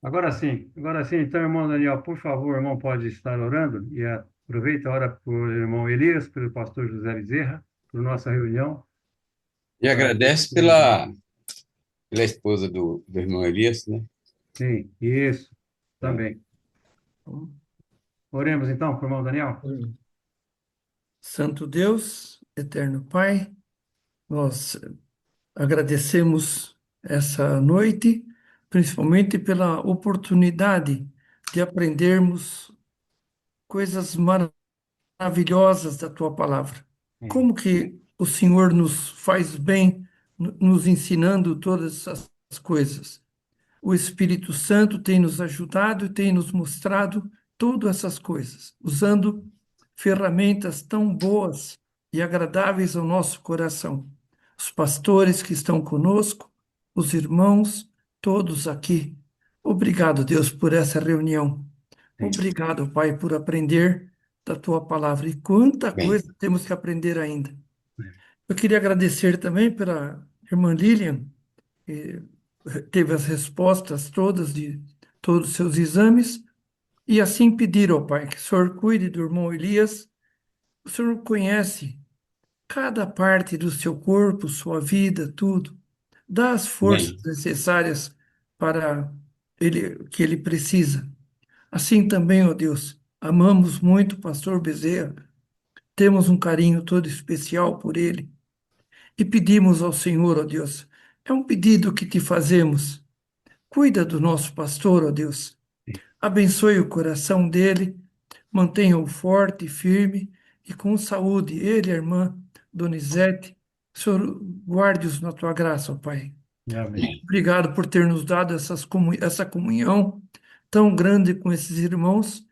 Agora sim. Então, irmão Daniel, por favor, irmão, pode estar orando e aproveita a hora para o irmão Elias, pelo pastor José Bezerra, por nossa reunião. E Para agradece pela esposa do irmão Elias, né? Sim, isso Tá. também. Oremos então, por irmão Daniel. Santo Deus, eterno Pai, nós agradecemos essa noite, principalmente pela oportunidade de aprendermos coisas maravilhosas da Tua palavra. Sim, Como que o Senhor nos faz bem, nos ensinando todas essas coisas. O Espírito Santo tem nos ajudado e tem nos mostrado todas essas coisas, usando ferramentas tão boas e agradáveis ao nosso coração. Os pastores que estão conosco, os irmãos, todos aqui. Obrigado, Deus, por essa reunião. sim. Obrigado, Pai, por aprender da tua palavra. E quanta Bem, coisa temos que aprender ainda. Eu queria agradecer também pela irmã Lilian, que teve as respostas todas de todos os seus exames, e assim pedir ao Pai que o Senhor cuide do irmão Elias. O Senhor conhece cada parte do seu corpo, sua vida, tudo. Dá as forças bem, necessárias para ele que ele precisa. Assim também, ó Deus, amamos muito o pastor Bezerra, temos um carinho todo especial por ele e pedimos ao Senhor, ó Deus, é um pedido que te fazemos. Cuida do nosso pastor, ó Deus. Abençoe o coração dele, mantenha-o forte e firme e com saúde. Ele, a irmã Donizete, Senhor, guarde-os na tua graça, ó Pai. Amém. bem. Obrigado por ter nos dado essa comunhão tão grande com esses irmãos.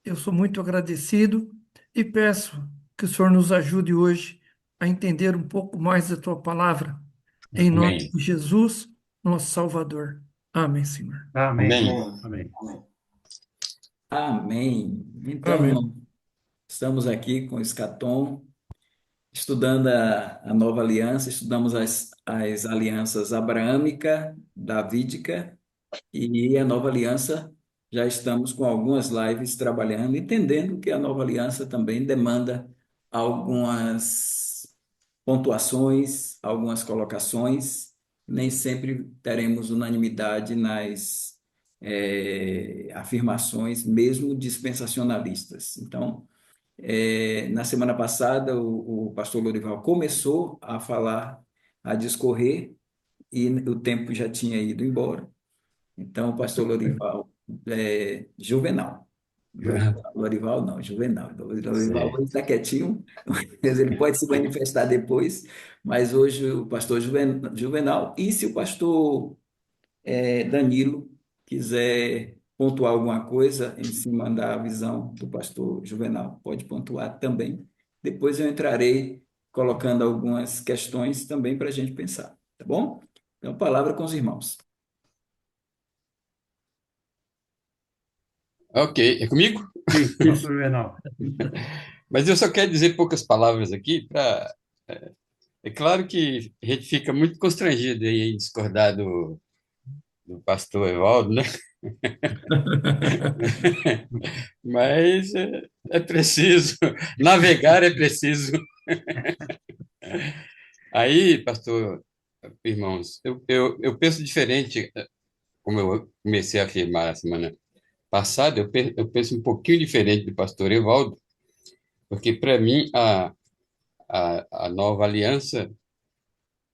Eu sou muito agradecido e peço que o Senhor nos ajude hoje a entender um pouco mais da tua palavra. Em nome Amém. de Jesus, nosso Salvador. Amém, Senhor. Amém, Amém. Senhor. Amém. Amém. Amém. Então, estamos aqui com o Escatom, estudando a nova aliança, estudamos as alianças abraâmica, davídica e a nova aliança. Já estamos com algumas lives trabalhando, entendendo que a nova aliança também demanda algumas pontuações, algumas colocações. Nem sempre teremos unanimidade nas afirmações, mesmo dispensacionalistas. Então, na semana passada, o pastor Lorival começou a falar, a discorrer, e o tempo já tinha ido embora. Então, o pastor Lorival, Juvenal. Lorival não, Juvenal. Lorival Certo. hoje está quietinho, mas ele pode se manifestar depois, mas hoje o pastor Juvenal, e se o pastor Danilo quiser pontuar alguma coisa em cima da visão do pastor Juvenal, pode pontuar também. Depois eu entrarei colocando algumas questões também para a gente pensar, tá bom? Então, palavra com os irmãos. Ok, é comigo? Sim, pastor Juvenal. Mas eu só quero dizer poucas palavras aqui para. É claro que a gente fica muito constrangido aí em discordar do pastor Evaldo, né? Mas é preciso, navegar é preciso. Aí, pastor, irmãos, eu penso diferente, como eu comecei a afirmar na semana passada, eu penso um pouquinho diferente do pastor Evaldo, porque para mim a nova aliança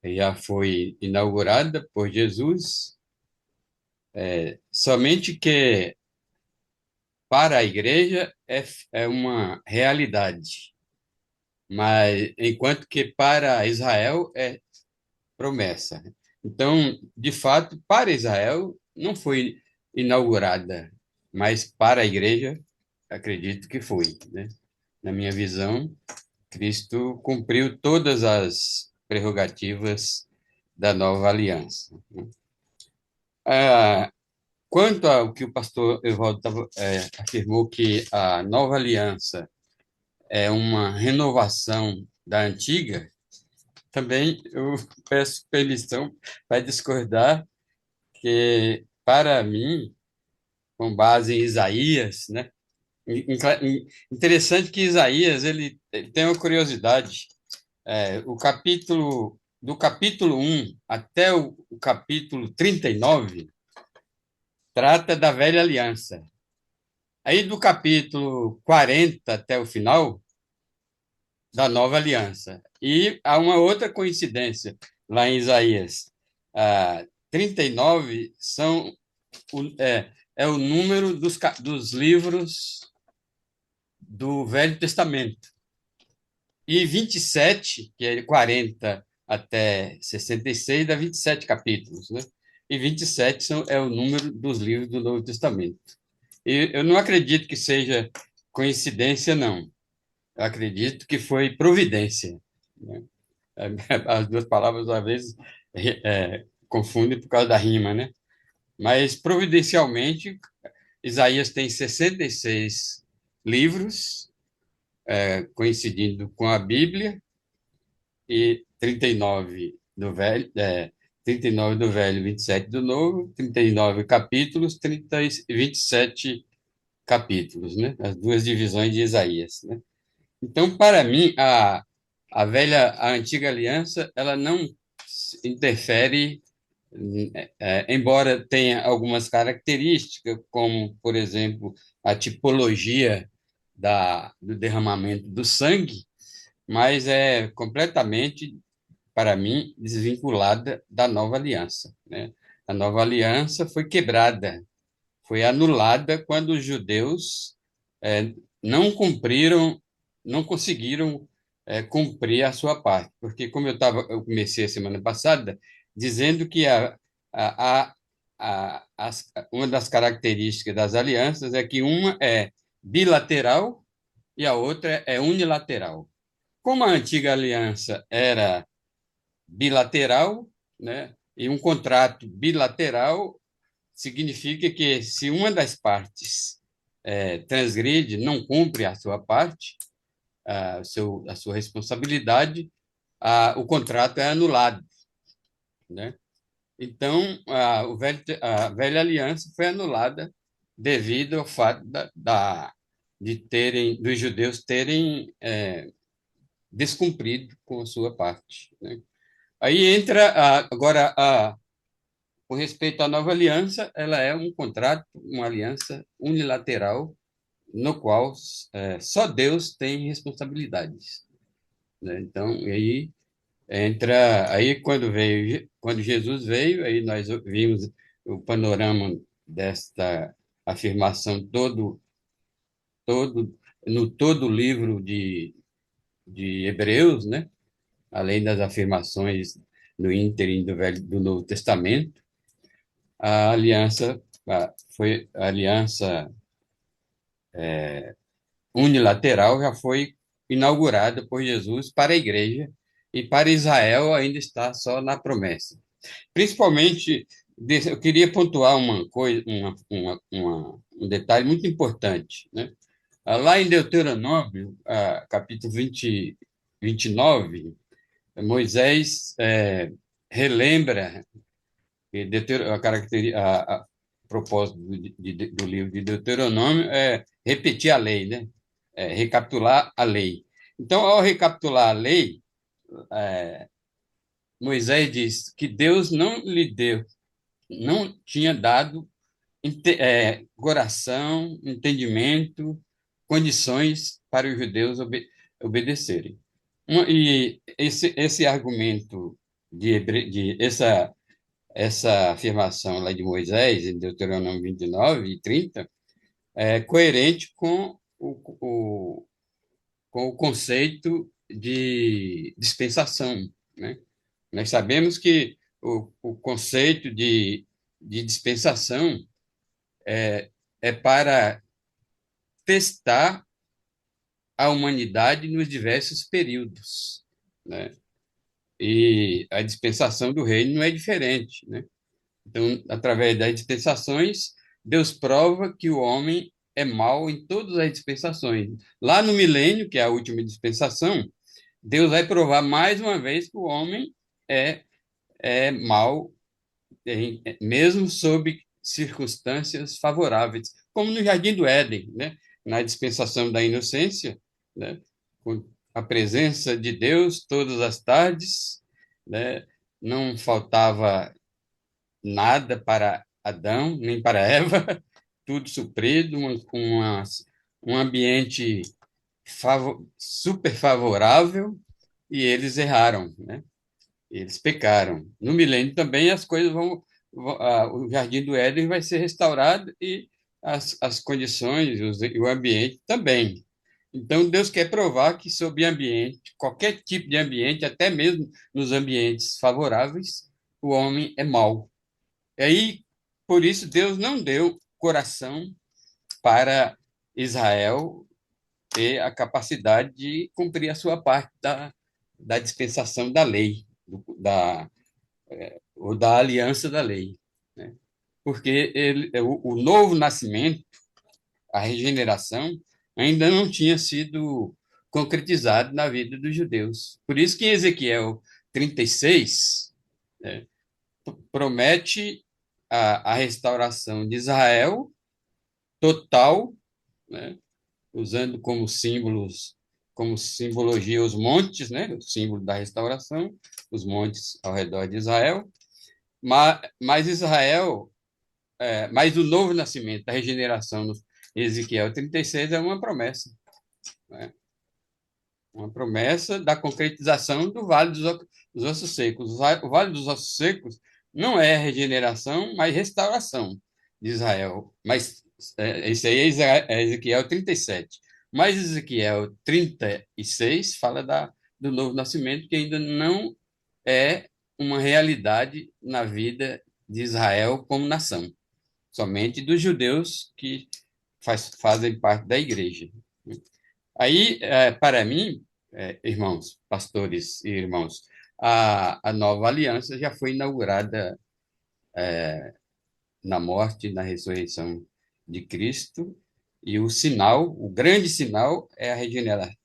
já foi inaugurada por Jesus, somente que para a igreja é uma realidade, mas enquanto que para Israel é promessa. Então, de fato, para Israel não foi inaugurada, mas para a igreja, acredito que foi, né? Na minha visão, Cristo cumpriu todas as prerrogativas da nova aliança. Ah, quanto ao que o pastor Evaldo afirmou que a nova aliança é uma renovação da antiga, também eu peço permissão para discordar que, para mim, com base em Isaías, né? Interessante que Isaías ele tem uma curiosidade. Do capítulo 1 até o capítulo 39 trata da velha aliança. Aí do capítulo 40 até o final, da nova aliança. E há uma outra coincidência lá em Isaías. 39 é o número dos livros do Velho Testamento. E 27, que é 40 até 66, dá 27 capítulos, né? E 27 é o número dos livros do Novo Testamento. E eu não acredito que seja coincidência, não. Eu acredito que foi providência, né? As duas palavras, às vezes, confundem por causa da rima, né? Mas, providencialmente, Isaías tem 66 livros, coincidindo com a Bíblia, e 39 do Velho, 39 do Velho, 27 do Novo, 39 capítulos, 27 capítulos, né? As duas divisões de Isaías, né? Então, para mim, a antiga aliança, ela não interfere, embora tenha algumas características, como, por exemplo, a tipologia do derramamento do sangue, mas é completamente, para mim, desvinculada da nova aliança, né? A nova aliança foi quebrada, foi anulada quando os judeus não cumpriram, não conseguiram cumprir a sua parte, porque eu comecei a semana passada dizendo que uma das características das alianças é que uma é bilateral e a outra é unilateral. Como a antiga aliança era bilateral, né, e um contrato bilateral significa que se uma das partes transgride, não cumpre a sua parte, a sua responsabilidade, o contrato é anulado, né? Então, a velha aliança foi anulada devido ao fato dos judeus terem descumprido com a sua parte, né? Aí entra agora com respeito à nova aliança, ela é um contrato, uma aliança unilateral no qual só Deus tem responsabilidades, né? Então, aí quando Jesus veio, aí nós vimos o panorama desta afirmação todo no todo o livro de Hebreus, né? Além das afirmações no ínterim do Novo Testamento, a aliança foi a aliança unilateral já foi inaugurada por Jesus para a igreja e para Israel ainda está só na promessa. Principalmente, eu queria pontuar uma coisa, um detalhe muito importante, né? Lá em Deuteronômio, capítulo 29, Moisés relembra que a propósito do livro de Deuteronômio é repetir a lei, né? Recapitular a lei. Então, ao recapitular a lei, Moisés diz que Deus não tinha dado coração, entendimento, condições para os judeus obedecerem. E esse argumento essa afirmação lá de Moisés, em Deuteronômio 29 e 30, é coerente com o conceito de dispensação, né? Nós sabemos que o conceito de dispensação é para testar a humanidade nos diversos períodos, né? E a dispensação do reino não é diferente, né? Então, através das dispensações, Deus prova que o homem é mau em todas as dispensações. Lá no milênio, que é a última dispensação, Deus vai provar mais uma vez que o homem é mau, mesmo sob circunstâncias favoráveis, como no Jardim do Éden, né? Na dispensação da inocência, né? Com a presença de Deus todas as tardes, né? Não faltava nada para Adão, nem para Eva, tudo suprido, um ambiente super favorável, e eles erraram, né? Eles pecaram. No milênio também as coisas o Jardim do Éden vai ser restaurado e as condições, o ambiente também. Então, Deus quer provar que sob ambiente, qualquer tipo de ambiente, até mesmo nos ambientes favoráveis, o homem é mau. E aí, por isso, Deus não deu coração para Israel ter a capacidade de cumprir a sua parte da dispensação da lei, ou da aliança da lei, né? Porque o novo nascimento, a regeneração, ainda não tinha sido concretizado na vida dos judeus. Por isso que em Ezequiel 36, né, promete a restauração de Israel total, né, usando como simbologia os montes, né, o símbolo da restauração, os montes ao redor de Israel, mas Israel, mas o novo nascimento, a regeneração no Ezequiel 36 é uma promessa, né? Uma promessa da concretização do Vale dos Ossos Secos. O Vale dos Ossos Secos não é regeneração, mas restauração de Israel. Mas isso aí é Ezequiel 37. Mas Ezequiel 36 fala do novo nascimento, que ainda não é uma realidade na vida de Israel como nação, somente dos judeus que fazem parte da igreja. Aí, para mim, irmãos, pastores e irmãos, a nova aliança já foi inaugurada na morte e na ressurreição de Cristo, e o sinal, o grande sinal, é a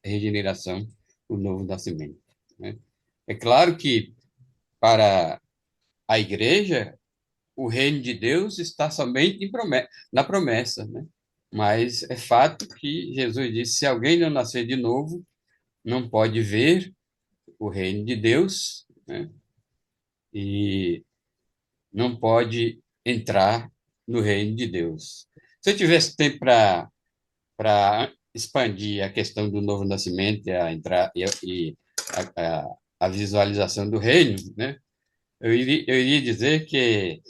regeneração, o novo nascimento, né? É claro que para a igreja, o reino de Deus está somente na promessa, né? Mas é fato que Jesus disse: se alguém não nascer de novo, não pode ver o reino de Deus, né? E não pode entrar no reino de Deus. Se eu tivesse tempo para expandir a questão do novo nascimento e a visualização do reino, né? Eu iria dizer que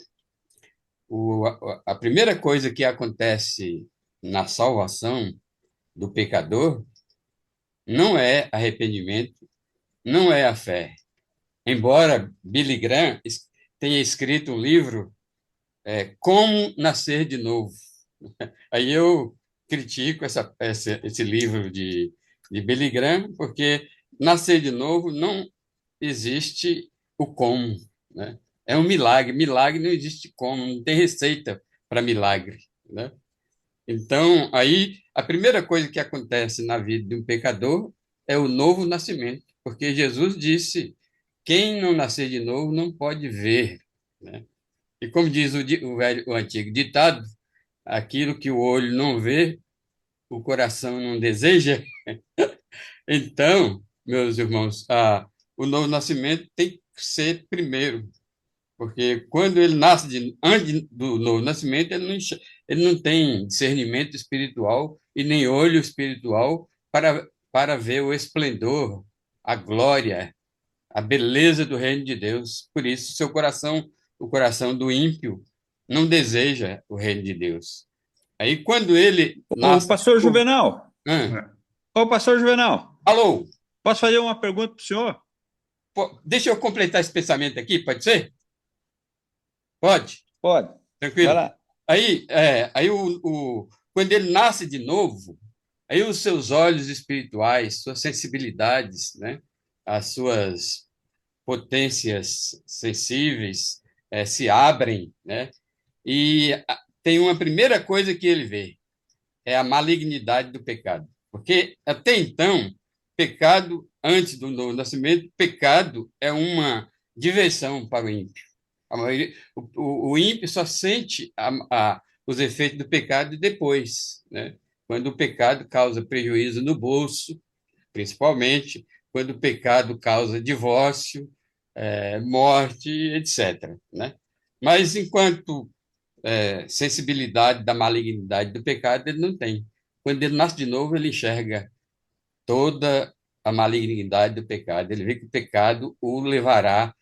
a primeira coisa que acontece na salvação do pecador não é arrependimento, não é a fé. Embora Billy Graham tenha escrito um livro, Como Nascer de Novo. Aí eu critico esse livro de Billy Graham, porque nascer de novo não existe o como, né? É um milagre. Milagre não existe como, não tem receita para milagre, né? Então, aí, a primeira coisa que acontece na vida de um pecador é o novo nascimento, porque Jesus disse: quem não nascer de novo não pode ver, né? E como diz o antigo ditado, aquilo que o olho não vê, o coração não deseja. Então, meus irmãos, o novo nascimento tem que ser primeiro, porque quando ele nasce antes do novo nascimento, ele não tem discernimento espiritual e nem olho espiritual para ver o esplendor, a glória, a beleza do reino de Deus. Por isso, o coração do ímpio, não deseja o reino de Deus. Aí, quando ele Ô, nasce. pastor Juvenal, Ah, É. ô, pastor Juvenal, alô, posso fazer uma pergunta para o senhor? deixa eu completar esse pensamento aqui, pode ser? Pode? Pode, vai Tranquilo? lá. Aí quando ele nasce de novo, aí os seus olhos espirituais, suas sensibilidades, né, as suas potências sensíveis, se abrem, né, e tem uma primeira coisa que ele vê, é a malignidade do pecado. Porque até então, pecado, antes do novo nascimento, pecado é uma diversão para o ímpio. A maioria, o ímpio só sente os efeitos do pecado depois, né? Quando o pecado causa prejuízo no bolso, principalmente, quando o pecado causa divórcio, morte, etc., né? Mas enquanto sensibilidade da malignidade do pecado, ele não tem. Quando ele nasce de novo, ele enxerga toda a malignidade do pecado. Ele vê que o pecado o levará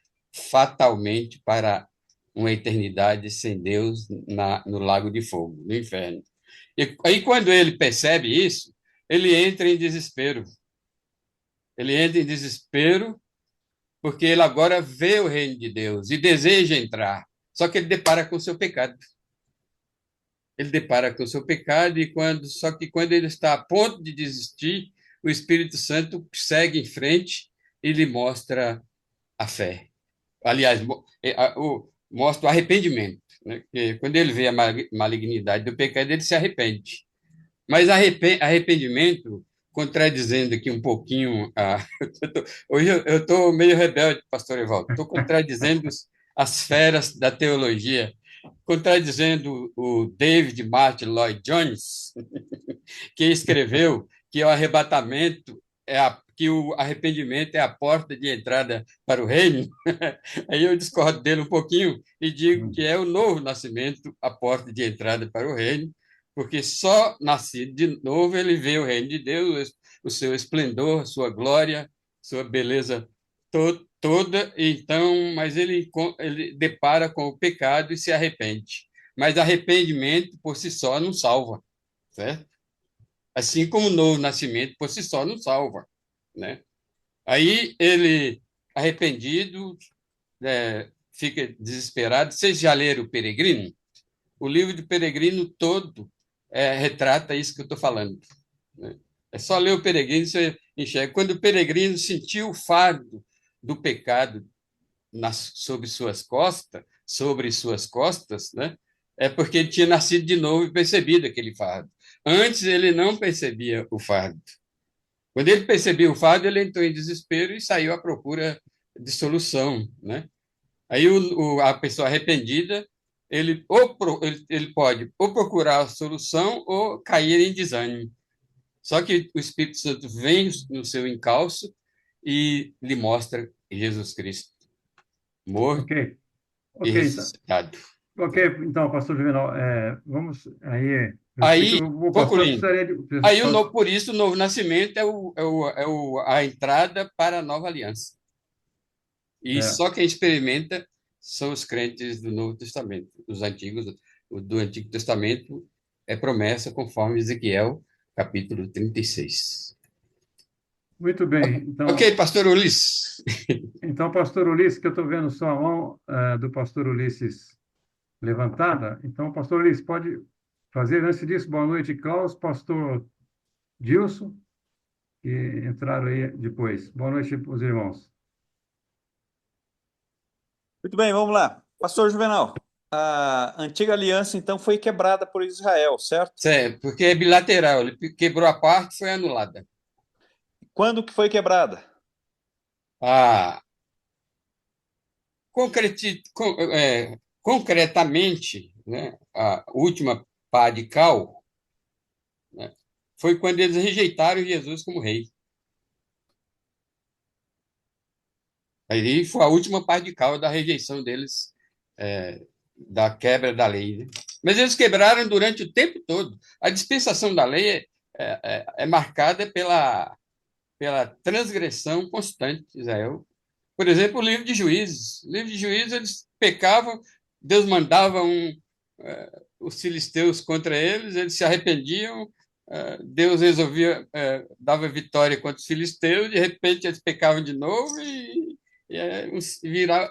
fatalmente para uma eternidade sem Deus no lago de fogo, no inferno. E aí, quando ele percebe isso, ele entra em desespero. Ele entra em desespero porque ele agora vê o reino de Deus e deseja entrar. Só que ele depara com o seu pecado. Ele depara com o seu pecado só que quando ele está a ponto de desistir, o Espírito Santo segue em frente e lhe mostra a fé. Aliás, mostra o arrependimento, né? Porque quando ele vê a malignidade do pecado, ele se arrepende. Mas arrependimento, contradizendo aqui um pouquinho hoje eu estou meio rebelde, pastor Evaldo. Estou contradizendo as feras da teologia, contradizendo o David Martin Lloyd Jones, que escreveu que que o arrependimento é a porta de entrada para o reino. Aí eu discordo dele um pouquinho e digo que é o novo nascimento a porta de entrada para o reino, porque só nascido de novo ele vê o reino de Deus, o seu esplendor, sua glória, sua beleza toda. Então, mas ele depara com o pecado e se arrepende. Mas arrependimento por si só não salva, certo? Assim como o novo nascimento por si só não salva, né? Aí ele, arrependido, fica desesperado. Vocês já leram O Peregrino? O livro do Peregrino todo retrata isso que eu estou falando, né? É só ler O Peregrino, você enxerga. Quando o peregrino sentiu o fardo do pecado sobre suas costas, né? É porque ele tinha nascido de novo e percebido aquele fardo. Antes ele não percebia o fardo. Quando ele percebeu o fardo, ele entrou em desespero e saiu à procura de solução, né? Aí a pessoa arrependida, ele pode ou procurar a solução ou cair em desânimo. Só que o Espírito Santo vem no seu encalço e lhe mostra Jesus Cristo morto Ok, e ok, então, ressuscitado. então, pastor Juvenal, vamos aí. Eu sei que Aí, o pastor concluindo, precisaria de. por isso o novo nascimento a entrada para a nova aliança. E É, só quem experimenta são os crentes do Novo Testamento. Os antigos, do Antigo Testamento é promessa conforme Ezequiel, capítulo 36. muito bem. Ok, pastor Ulisses. Então, pastor Ulisses, que eu estou vendo só a mão do pastor Ulisses levantada. Então, pastor Ulisses, pode fazer, antes disso, boa noite, Klaus, pastor Dilson, que entraram aí depois. Boa noite os irmãos. Muito bem, vamos lá. Pastor Juvenal, a antiga aliança, então, foi quebrada por Israel, certo? Certo, porque é bilateral. Ele quebrou a parte e foi anulada. Quando que foi quebrada? Ah, concretamente, né, a última pá de cal, né, foi quando eles rejeitaram Jesus como rei. Aí foi a última pá de cal da rejeição deles, da quebra da lei, né? Mas eles quebraram durante o tempo todo. A dispensação da lei é marcada pela transgressão constante de Israel. Por exemplo, o livro de Juízes. O livro de Juízes, eles pecavam, Deus mandava os filisteus contra eles se arrependiam, Deus resolvia, dava vitória contra os filisteus, de repente eles pecavam de novo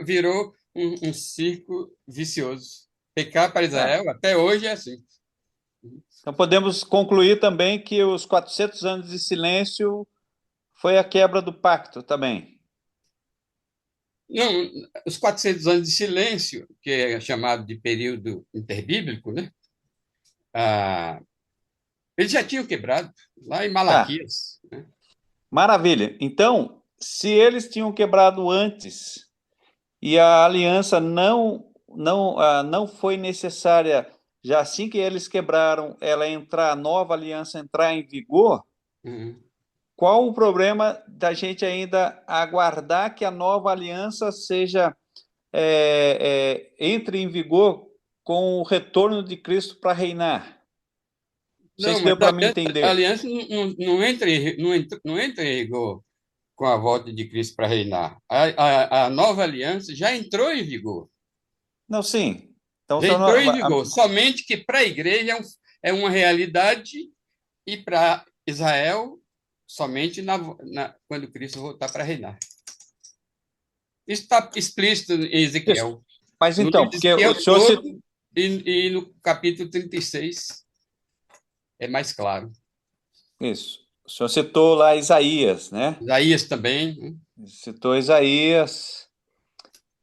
virou um círculo vicioso. Pecar para Tá. Israel, até hoje, é assim. Então, podemos concluir também que os 400 anos de silêncio foi a quebra do pacto também. Não, os 400 anos de silêncio, que é chamado de período interbíblico, né? Eles já tinham quebrado, lá em Tá, Malaquias, maravilha. Então, se eles tinham quebrado antes e a aliança não foi necessária, já assim que eles quebraram, a nova aliança entrar em vigor, Uhum. qual o problema da gente ainda aguardar que a nova aliança entre em vigor com o retorno de Cristo para reinar? Não sei Não, se mas deu para me a entender. aliança não entra em rigor com a volta de Cristo para reinar. A nova aliança já entrou em vigor. Não, sim. Então, Já entrou em vigor. Somente que para a igreja é uma realidade e para Israel somente quando Cristo voltar para reinar. Isso está explícito em isso. Ezequiel. Mas No então, livro de porque o Ezequiel senhor todo e no capítulo 36 é mais claro. isso. O senhor citou lá Isaías, né? Isaías também, né? Citou Isaías.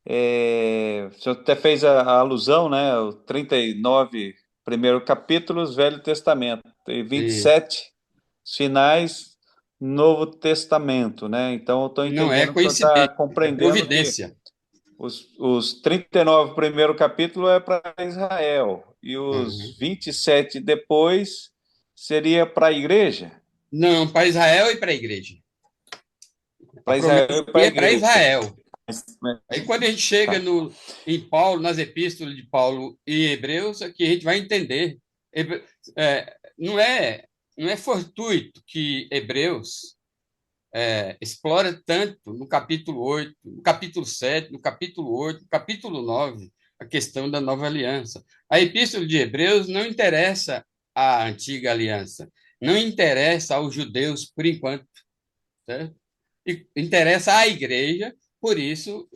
O senhor até fez a alusão, né? O 39 primeiro capítulos, Velho Testamento, e 27 finais, Novo Testamento, né? Então, eu estou Não é entendendo que o senhor está coincidência, é compreendendo que providência. os 39 primeiro capítulo é para Israel, e Uhum. os 27 depois seria para a igreja? Não, para Israel e para a igreja. A Para promessa Israel e aqui para a é para igreja. Israel. Aí quando a gente chega Tá. em Paulo, nas epístolas de Paulo e Hebreus, aqui a gente vai entender. Não é fortuito que Hebreus explora tanto no capítulo 8, no capítulo 7, no capítulo 8, no capítulo 9, a questão da nova aliança. A epístola de Hebreus não interessa à antiga aliança, não interessa aos judeus por enquanto, certo? E interessa à igreja, por isso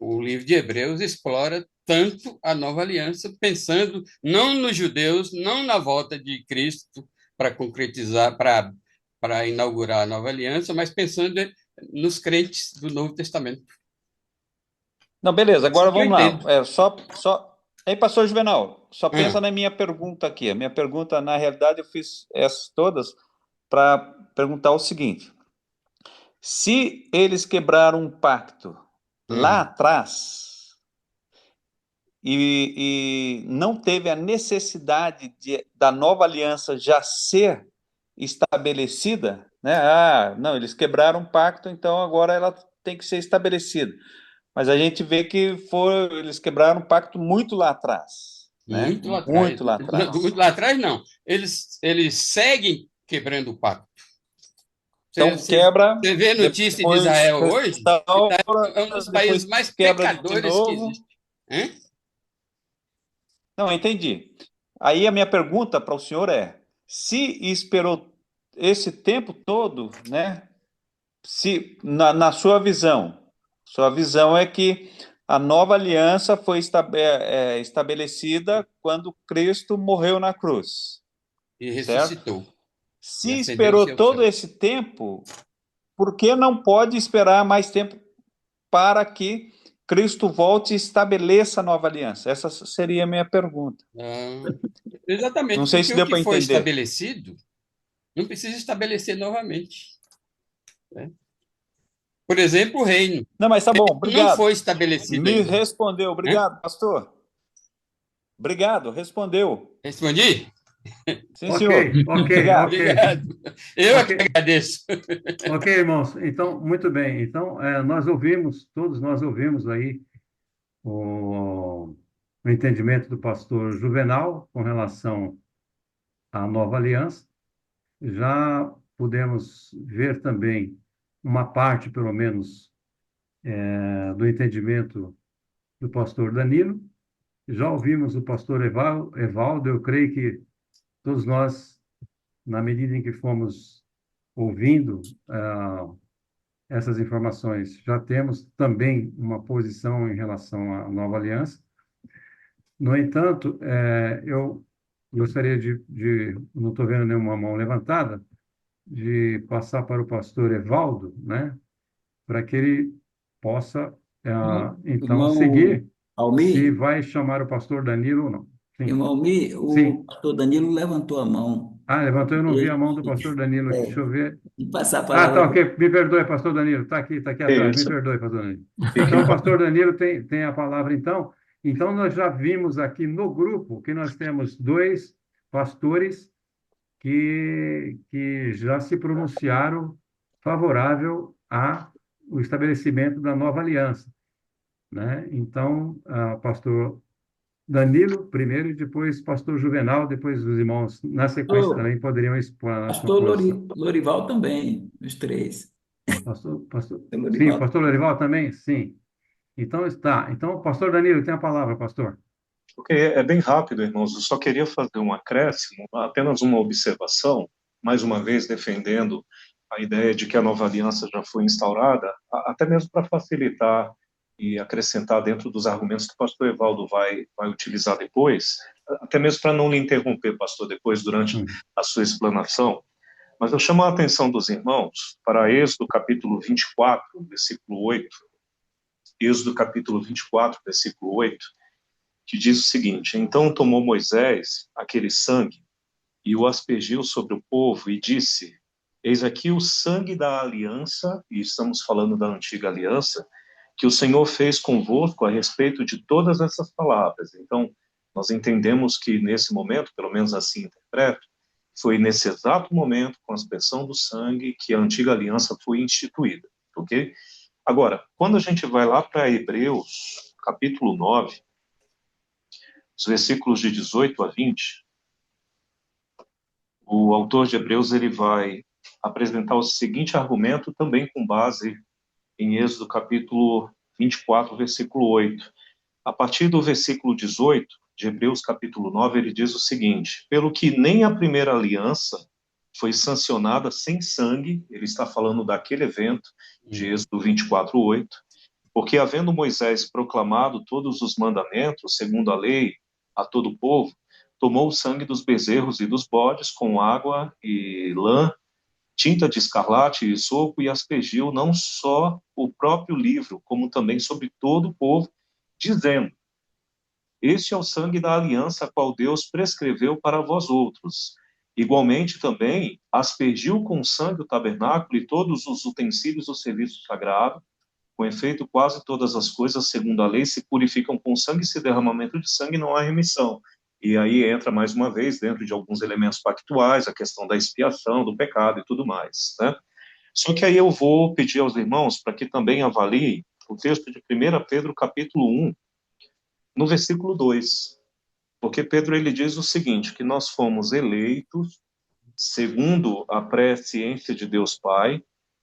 o livro de Hebreus explora tanto a nova aliança, pensando não nos judeus, não na volta de Cristo para concretizar, para inaugurar a nova aliança, mas pensando nos crentes do Novo Testamento. Não, beleza, Assim agora que eu vamos lá. entendo. Aí, pastor Juvenal, só pensa Ah, na minha pergunta aqui. A minha pergunta, na realidade, eu fiz essas todas para perguntar o seguinte: se eles quebraram um pacto lá hum. atrás e não teve a necessidade da nova aliança já ser estabelecida, né? Ah, não, eles quebraram um pacto, então agora ela tem que ser estabelecida. Mas a gente vê que eles quebraram um pacto muito lá atrás, né? Muito lá atrás. Muito lá atrás. Muito lá atrás, não. Eles seguem quebrando o pacto. Então Você quebra, vê notícia de depois Israel hoje? restaura, É um dos países depois mais quebra de pecadores que novo. existe. Hein? Não, entendi. Aí a minha pergunta para o senhor é: se esperou esse tempo todo, né? Se na sua visão é que a nova aliança foi estabelecida quando Cristo morreu na cruz, E certo? ressuscitou. E Se esperou ascendeu-se ao todo céu. esse tempo, por que não pode esperar mais tempo para que Cristo volte e estabeleça a nova aliança? Essa seria a minha pergunta. Ah, Não exatamente, sei porque se o deu que para foi entender. estabelecido não precisa estabelecer novamente, né? Por exemplo, o reino Não, mas tá bom, não obrigado. foi estabelecido Me ainda, respondeu, né? obrigado, pastor. Obrigado, respondeu. Respondi? Sim, Ok, senhor. ok, ok, Obrigado. Obrigado. Eu ok, que agradeço. ok, irmãos. Então, muito bem. Então, todos nós ouvimos aí o entendimento do pastor Juvenal com relação à nova aliança. Já pudemos ver também uma parte, pelo menos, do entendimento do pastor Danilo. Já ouvimos o pastor Evaldo. Eu creio que todos nós, na medida em que fomos ouvindo essas informações, já temos também uma posição em relação à nova aliança. No entanto, eu gostaria não estou vendo nenhuma mão levantada, de passar para o pastor Evaldo, né, para que ele possa, então, Irmão seguir se Almir, vai chamar o pastor Danilo ou não. Sim, irmão Almir, o sim. pastor Danilo levantou a mão. Ah, levantou, eu não vi a E, mão do pastor Danilo aqui. Deixa é, eu ver. e passar a Ah, tá, palavra. ok. Me perdoe, pastor Danilo. Está aqui É atrás. Me isso. perdoe, pastor Danilo. Fique Então, o pastor Danilo tem a palavra, então. Então, nós já vimos aqui no grupo que nós temos dois pastores que já se pronunciaram favorável ao estabelecimento da nova aliança, né? Então, pastor Danilo primeiro e depois pastor Juvenal, depois os irmãos na sequência Pastor, também poderiam expor a sua pastor posição. Lorival também, os três. Sim, o Lorival. pastor Lorival também? Sim. Então está. Então, pastor Danilo, tem a palavra, pastor. Ok, é bem rápido, irmãos. Eu só queria fazer um acréscimo, apenas uma observação, mais uma vez defendendo a ideia de que a nova aliança já foi instaurada, até mesmo para facilitar e acrescentar dentro dos argumentos que o pastor Evaldo vai utilizar depois, até mesmo para não lhe interromper, pastor, depois durante Hum. a sua explanação. Mas eu chamo a atenção dos irmãos para Êxodo capítulo 24, versículo 8. Êxodo capítulo 24, versículo 8, que diz o seguinte: Então tomou Moisés aquele sangue e o aspergiu sobre o povo e disse: Eis aqui o sangue da aliança, e estamos falando da antiga aliança, que o Senhor fez convosco a respeito de todas essas palavras. Então, nós entendemos que nesse momento, pelo menos assim interpreto, foi nesse exato momento, com a aspersão do sangue, que a antiga aliança foi instituída, ok? Agora, quando a gente vai lá para Hebreus, capítulo 9, os versículos de 18 a 20, o autor de Hebreus ele vai apresentar o seguinte argumento, também com base em Êxodo capítulo 24, versículo 8. A partir do versículo 18 de Hebreus capítulo 9, ele diz o seguinte: pelo que nem a primeira aliança foi sancionada sem sangue, ele está falando daquele evento de Êxodo 24, 8, porque havendo Moisés proclamado todos os mandamentos, segundo a lei, a todo o povo, tomou o sangue dos bezerros e dos bodes com água e lã, tinta de escarlate e sopo, e aspergiu não só o próprio livro, como também sobre todo o povo, dizendo: Este é o sangue da aliança, a qual Deus prescreveu para vós outros. Igualmente também aspergiu com sangue o tabernáculo e todos os utensílios do serviço sagrado. Com efeito, quase todas as coisas, segundo a lei, se purificam com sangue, e se derramamento de sangue não há remissão. E aí entra, mais uma vez, dentro de alguns elementos pactuais, a questão da expiação, do pecado e tudo mais, né? Só que aí eu vou pedir aos irmãos para que também avaliem o texto de 1 Pedro, capítulo 1, no versículo 2. Porque Pedro, ele diz o seguinte, que nós fomos eleitos segundo a presciência de Deus Pai,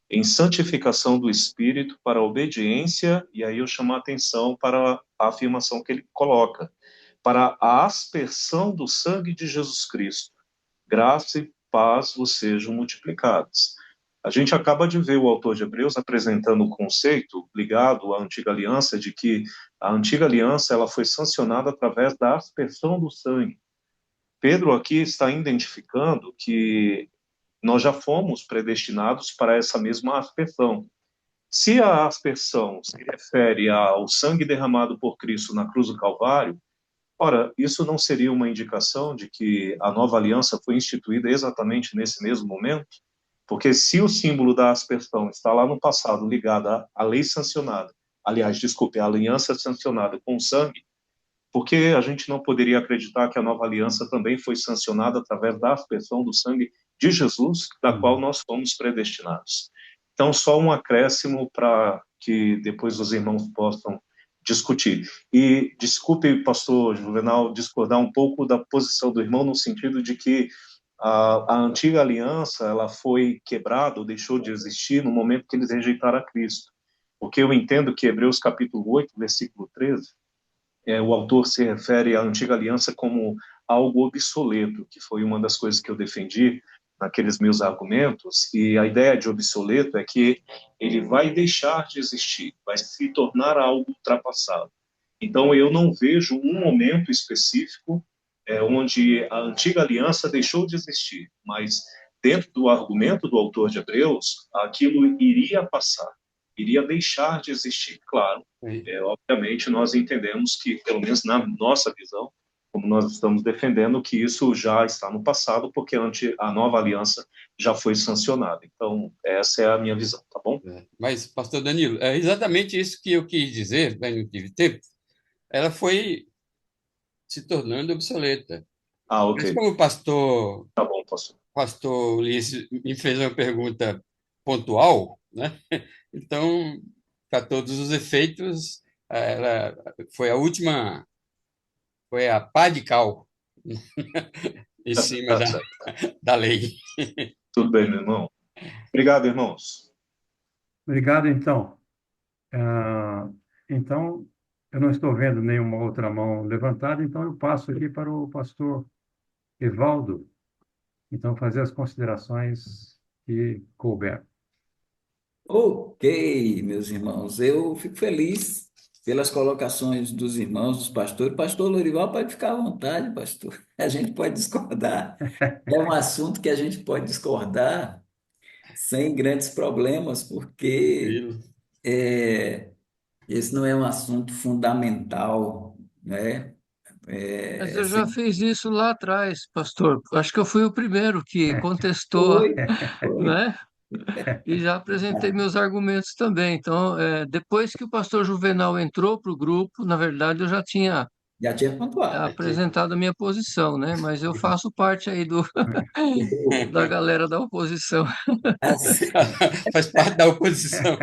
em santificação do Espírito para a obediência, e aí eu chamo a atenção para a afirmação que ele coloca, para a aspersão do sangue de Jesus Cristo. Graça e paz vos sejam multiplicadas. A gente acaba de ver o autor de Hebreus apresentando o conceito ligado à antiga aliança, de que a antiga aliança ela foi sancionada através da aspersão do sangue. Pedro aqui está identificando que nós já fomos predestinados para essa mesma aspersão. Se a aspersão se refere ao sangue derramado por Cristo na cruz do Calvário, ora, isso não seria uma indicação de que a nova aliança foi instituída exatamente nesse mesmo momento? Porque se o símbolo da aspersão está lá no passado ligado à lei sancionada, aliás, desculpe, a aliança sancionada com sangue, porque a gente não poderia acreditar que a nova aliança também foi sancionada através da aspersão do sangue de Jesus, da qual nós fomos predestinados. Então, só um acréscimo para que depois os irmãos possam discutir. E desculpe, pastor Juvenal, discordar um pouco da posição do irmão, no sentido de que a antiga aliança ela foi quebrada ou deixou de existir no momento que eles rejeitaram a Cristo. Porque eu entendo que Hebreus capítulo 8, versículo 13, o autor se refere à antiga aliança como algo obsoleto, que foi uma das coisas que eu defendi naqueles meus argumentos, e a ideia de obsoleto é que ele vai deixar de existir, vai se tornar algo ultrapassado. Então, eu não vejo um momento específico onde a antiga aliança deixou de existir, mas dentro do argumento do autor de Hebreus, aquilo iria passar, iria deixar de existir. Claro, obviamente, nós entendemos que, pelo menos na nossa visão, como nós estamos defendendo que isso já está no passado, porque a nova aliança já foi sancionada. Então, essa é a minha visão, tá bom? Mas, pastor Danilo, é exatamente isso que eu quis dizer, mas não tive tempo. Ela foi se tornando obsoleta. Mas Ok. como o Tá bom, pastor. pastor Ulisses me fez uma pergunta pontual, né? Então, para todos os efeitos, ela foi a última, foi a pá de cal em cima Tá certo. da lei. Tudo bem, meu irmão. Obrigado, irmãos. Obrigado, então. Ah, então, eu não estou vendo nenhuma outra mão levantada, então eu passo aqui para o pastor Evaldo, então fazer as considerações que couber. Ok, meus irmãos, eu fico feliz pelas colocações dos irmãos, dos pastores. Pastor Lorival, pode ficar à vontade, pastor. A gente pode discordar. É um assunto que a gente pode discordar sem grandes problemas, porque Tranquilo. esse não é um assunto fundamental, né? Mas É, eu já fiz isso lá atrás, pastor. Acho que eu fui o primeiro que contestou, foi, foi. né? E já apresentei meus argumentos também. Então, depois que o pastor Juvenal entrou para o grupo, na verdade, eu já tinha Já tinha pontuado. apresentado a minha posição, né? Mas eu faço parte aí da galera da oposição. Assim, Faz parte da oposição.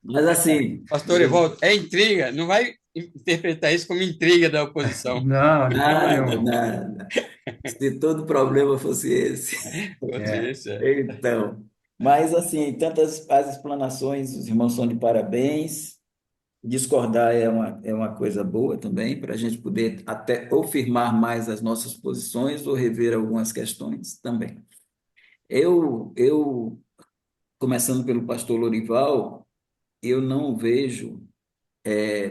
mas assim, Pastor Evaldo, é intriga, não vai interpretar isso como intriga da oposição. Não, de forma nada, nenhuma. nada. Se todo problema fosse esse. É, Isso é. Então, mas assim, tantas as explanações, os irmãos são de parabéns. Discordar é uma coisa boa também, para a gente poder até ou firmar mais as nossas posições ou rever algumas questões também. Eu começando pelo pastor Lorival, eu não vejo,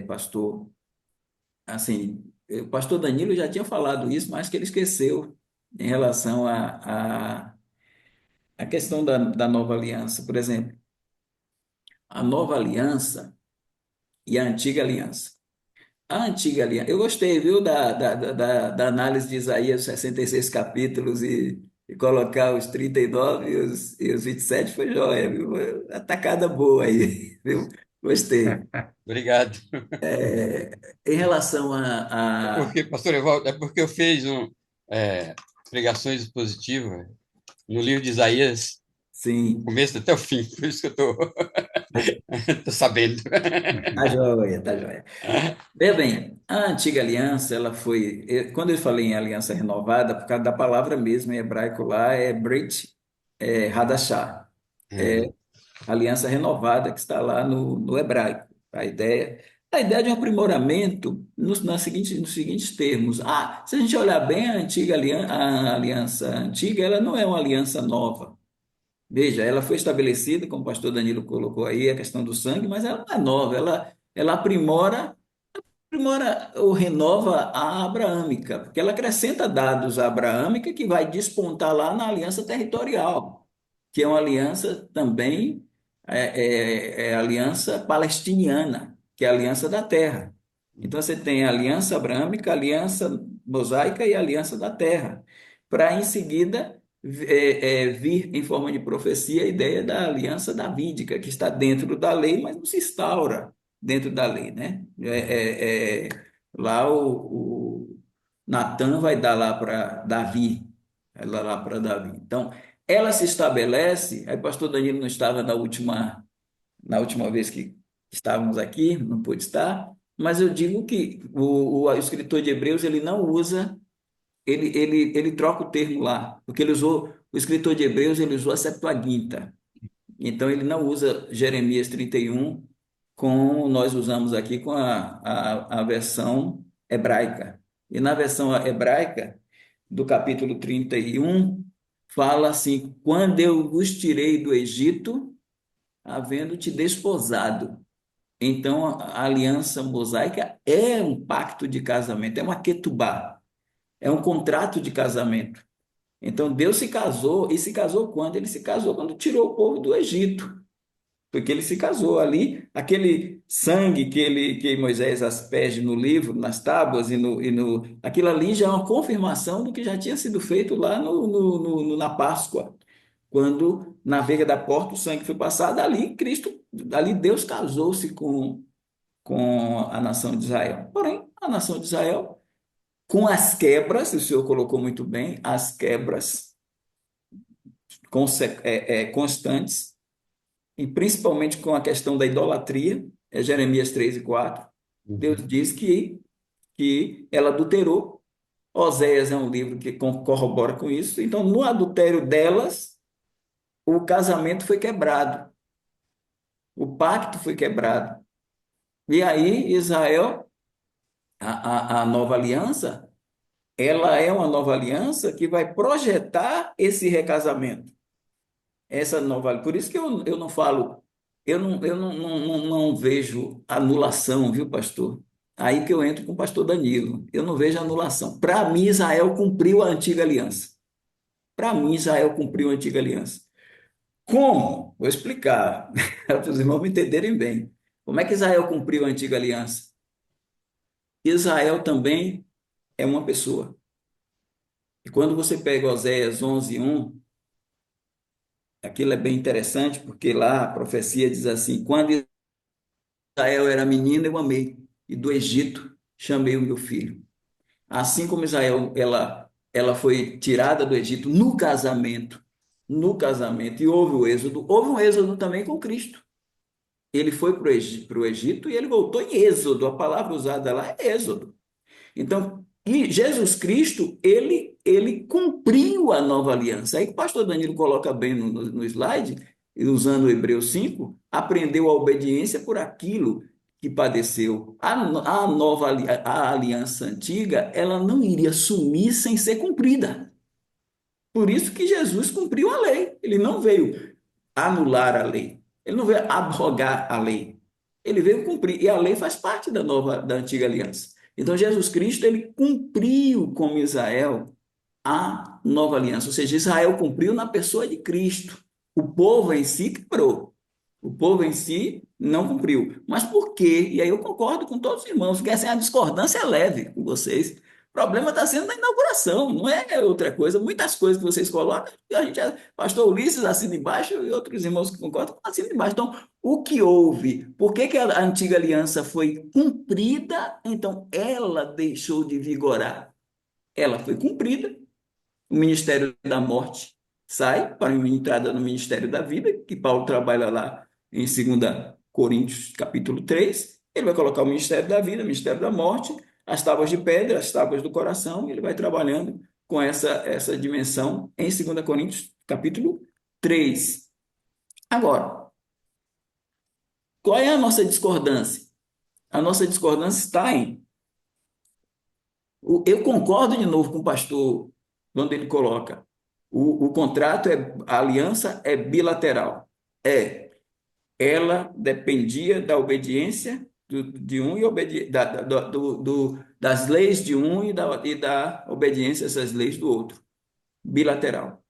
pastor, assim, o pastor Danilo já tinha falado isso, mas que ele esqueceu em relação a questão da nova aliança. Por exemplo, a nova aliança e a antiga aliança. A antiga aliança, eu gostei, viu, da análise de Isaías, 66 capítulos e colocar os 39 e os 27 foi jóia, viu? Atacada boa aí, viu? Gostei. Obrigado. Em relação É porque, pastor Evaldo, é porque eu fiz pregações expositivas no livro de Isaías, do sim, começo até o fim, por isso que eu tô sabendo. tá jóia, tá jóia. Veja bem, a antiga aliança, ela foi, quando eu falei em aliança renovada, por causa da palavra mesmo em hebraico lá, é Brit Hadashah, É, aliança renovada que está lá no hebraico. A ideia de um aprimoramento nos seguintes termos. Ah, se a gente olhar bem a aliança antiga, ela não é uma aliança nova. Veja, ela foi estabelecida, como o pastor Danilo colocou aí, a questão do sangue, mas ela não é nova, ela aprimora ou renova a abraâmica, porque ela acrescenta dados à abraâmica que vai despontar lá na aliança territorial, que é uma aliança também, a aliança palestiniana, que é a aliança da terra. Então você tem a aliança abraâmica, a aliança mosaica e a aliança da terra, para em seguida vir em forma de profecia a ideia da aliança davídica, que está dentro da lei, mas não se instaura dentro da lei, né? Lá o Natan vai dar lá para Davi, lá para Davi. Então, ela se estabelece, aí o pastor Danilo não estava na última vez que estávamos aqui, não pôde estar, mas eu digo que o escritor de Hebreus, ele não usa, ele troca o termo lá, porque ele usou, o escritor de Hebreus, ele usou a Septuaginta, então ele não usa Jeremias 31 como nós usamos aqui com a versão hebraica. E na versão hebraica, do capítulo 31 fala assim: quando eu vos tirei do Egito, havendo te desposado. Então, a aliança mosaica é um pacto de casamento, é uma ketubá, é um contrato de casamento. Então, Deus se casou, e se casou quando? Ele se casou quando tirou o povo do Egito. porque ele se casou ali, aquele sangue que Moisés asperge no livro, nas tábuas aquilo ali já é uma confirmação do que já tinha sido feito lá na Páscoa, quando na veiga da porta o sangue foi passado, ali Cristo, ali Deus casou-se com a nação de Israel. Porém, a nação de Israel, com as quebras, o senhor colocou muito bem, as quebras constantes, e principalmente com a questão da idolatria, Jeremias 3:4, Deus Uhum. diz que ela adulterou. Oséias é um livro que corrobora com isso. Então, no adultério delas, o casamento foi quebrado, o pacto foi quebrado. E aí, Israel, a nova aliança, ela é uma nova aliança que vai projetar esse recasamento. Essa nova, por isso que eu não falo, eu não vejo anulação, viu, pastor? Aí que eu entro com o pastor Danilo. Eu não vejo anulação. Para mim, Israel cumpriu a antiga aliança. Para mim, Israel cumpriu a antiga aliança. Como? Vou explicar, para os irmãos me entenderem bem. Como é que Israel cumpriu a antiga aliança? Israel também é uma pessoa. E quando você pega Oséias 11:1, aquilo é bem interessante, porque lá a profecia diz assim: quando Israel era menina, eu amei, e do Egito chamei o meu filho. Assim como Israel, ela foi tirada do Egito no casamento, e houve um êxodo também com Cristo. Ele foi para o Egito e ele voltou em êxodo, a palavra usada lá é êxodo. Então, e Jesus Cristo, ele cumpriu a nova aliança. Aí que o pastor Danilo coloca bem no slide, usando o Hebreus 5, aprendeu a obediência por aquilo que padeceu. A aliança antiga, ela não iria sumir sem ser cumprida. Por isso que Jesus cumpriu a lei. Ele não veio anular a lei. Ele não veio abrogar a lei. Ele veio cumprir. E a lei faz parte da antiga aliança. Então, Jesus Cristo, ele cumpriu como Israel a nova aliança. Ou seja, Israel cumpriu na pessoa de Cristo. O povo em si quebrou. O povo em si não cumpriu. Mas por quê? E aí eu concordo com todos os irmãos, que essa é a discordância leve com vocês. O problema está sendo na inauguração, não é outra coisa. Muitas coisas que vocês colocam, a gente, pastor Ulisses assina embaixo e outros irmãos que concordam assinam embaixo. Então, o que houve? Por que a antiga aliança foi cumprida? Então, ela deixou de vigorar. Ela foi cumprida, o ministério da morte sai para uma entrada no ministério da vida, que Paulo trabalha lá em 2 Coríntios, capítulo 3. Ele vai colocar o ministério da vida, o ministério da morte, as tábuas de pedra, as tábuas do coração, e ele vai trabalhando com essa dimensão em 2 Coríntios, capítulo 3. Agora, qual é a nossa discordância? A nossa discordância está em... Eu concordo de novo com o pastor, quando ele coloca o contrato, a aliança é bilateral. Ela dependia da obediência de um e das leis de um e da obediência a essas leis do outro. Bilateral.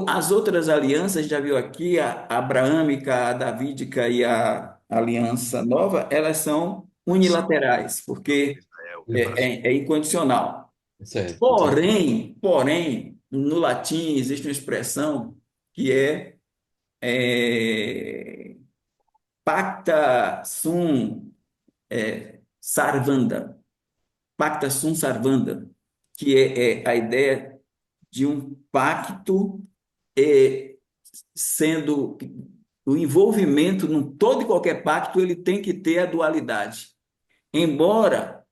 As outras alianças, já viu aqui, a abraâmica, a davídica e a aliança nova, elas são unilaterais, porque é incondicional. Certo, entendi. Porém, no latim existe uma expressão que é pacta sum sarvanda, pacta sum sarvanda, que é a ideia de um pacto sendo o envolvimento num todo e qualquer pacto, ele tem que ter a dualidade. Embora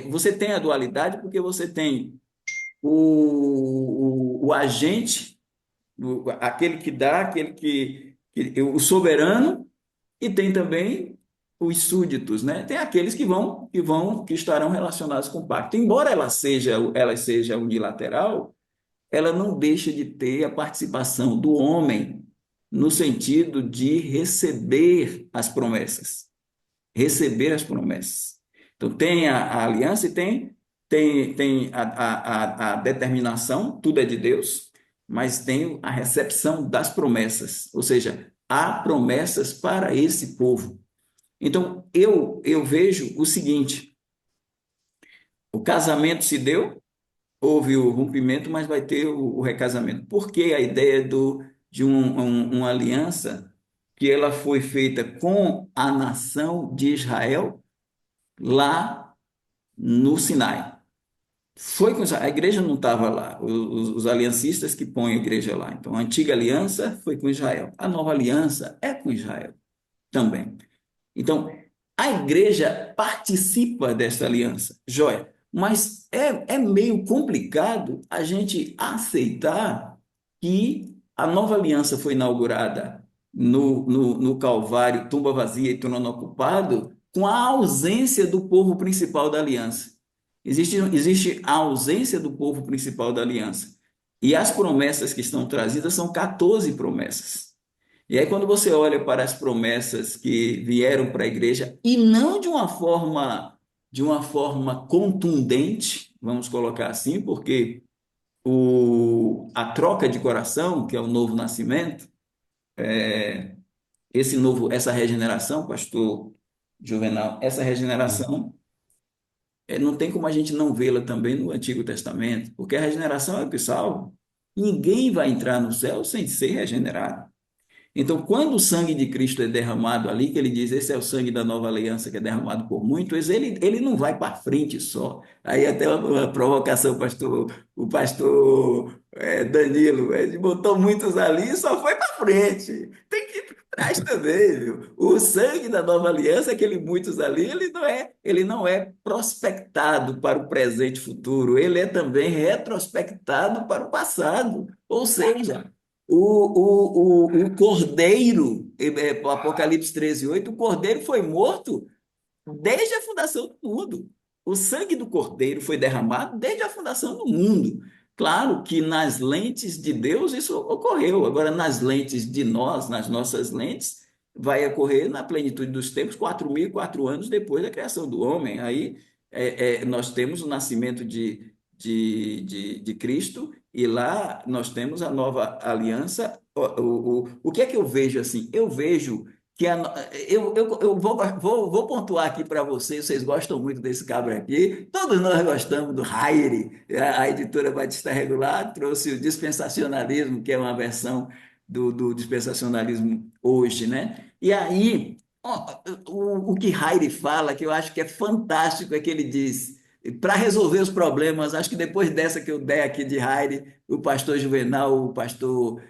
você tenha a dualidade porque você tem o agente, aquele que dá, o soberano, e tem também os súditos, né? Tem aqueles que estarão relacionados com o pacto. Embora ela seja unilateral, ela não deixa de ter a participação do homem no sentido de receber as promessas. Receber as promessas. Então, tem a aliança e tem a determinação, tudo é de Deus, mas tem a recepção das promessas. Ou seja, há promessas para esse povo. Então, eu vejo o seguinte: o casamento se deu, houve o rompimento, mas vai ter o recasamento. Por que a ideia de uma aliança que ela foi feita com a nação de Israel lá no Sinai? Foi com Israel. A igreja não estava lá, os aliancistas que põem a igreja lá. Então, a antiga aliança foi com Israel, a nova aliança é com Israel também. Então, a igreja participa dessa aliança, joia, mas é meio complicado a gente aceitar que a nova aliança foi inaugurada no Calvário, tumba vazia e trono ocupado, com a ausência do povo principal da aliança. Existe a ausência do povo principal da aliança. E as promessas que estão trazidas são 14 promessas. E aí, quando você olha para as promessas que vieram para a igreja, e não de uma forma contundente, vamos colocar assim, porque a troca de coração, que é o novo nascimento, essa regeneração, pastor Juvenal, essa regeneração, não tem como a gente não vê-la também no Antigo Testamento, porque a regeneração é o que salva. Ninguém vai entrar no céu sem ser regenerado. Então, quando o sangue de Cristo é derramado ali, que ele diz, esse é o sangue da nova aliança que é derramado por muitos, ele não vai para frente só. Aí até uma provocação, o pastor Danilo, ele botou muitos ali e só foi para frente. Tem que ir para trás também, viu? O sangue da nova aliança, aquele muitos ali, ele não é prospectado para o presente e futuro, ele é também retrospectado para o passado. Ou seja, o cordeiro, Apocalipse 13:8, o cordeiro foi morto desde a fundação do mundo. O sangue do cordeiro foi derramado desde a fundação do mundo. Claro que nas lentes de Deus isso ocorreu. Agora, nas lentes de nós, nas nossas lentes, vai ocorrer na plenitude dos tempos, 4.004 anos depois da criação do homem. Aí nós temos o nascimento de Cristo, e lá nós temos a nova aliança. O que é que eu vejo assim? Eu vejo que eu vou pontuar aqui para vocês gostam muito desse cabra aqui, todos nós gostamos do Hayre, a editora Batista Regular trouxe o dispensacionalismo, que é uma versão do dispensacionalismo hoje, né? E aí, o que Hayre fala, que eu acho que é fantástico, é que ele diz, para resolver os problemas, acho que depois dessa que eu der aqui de Hayre, o pastor Juvenal, o pastor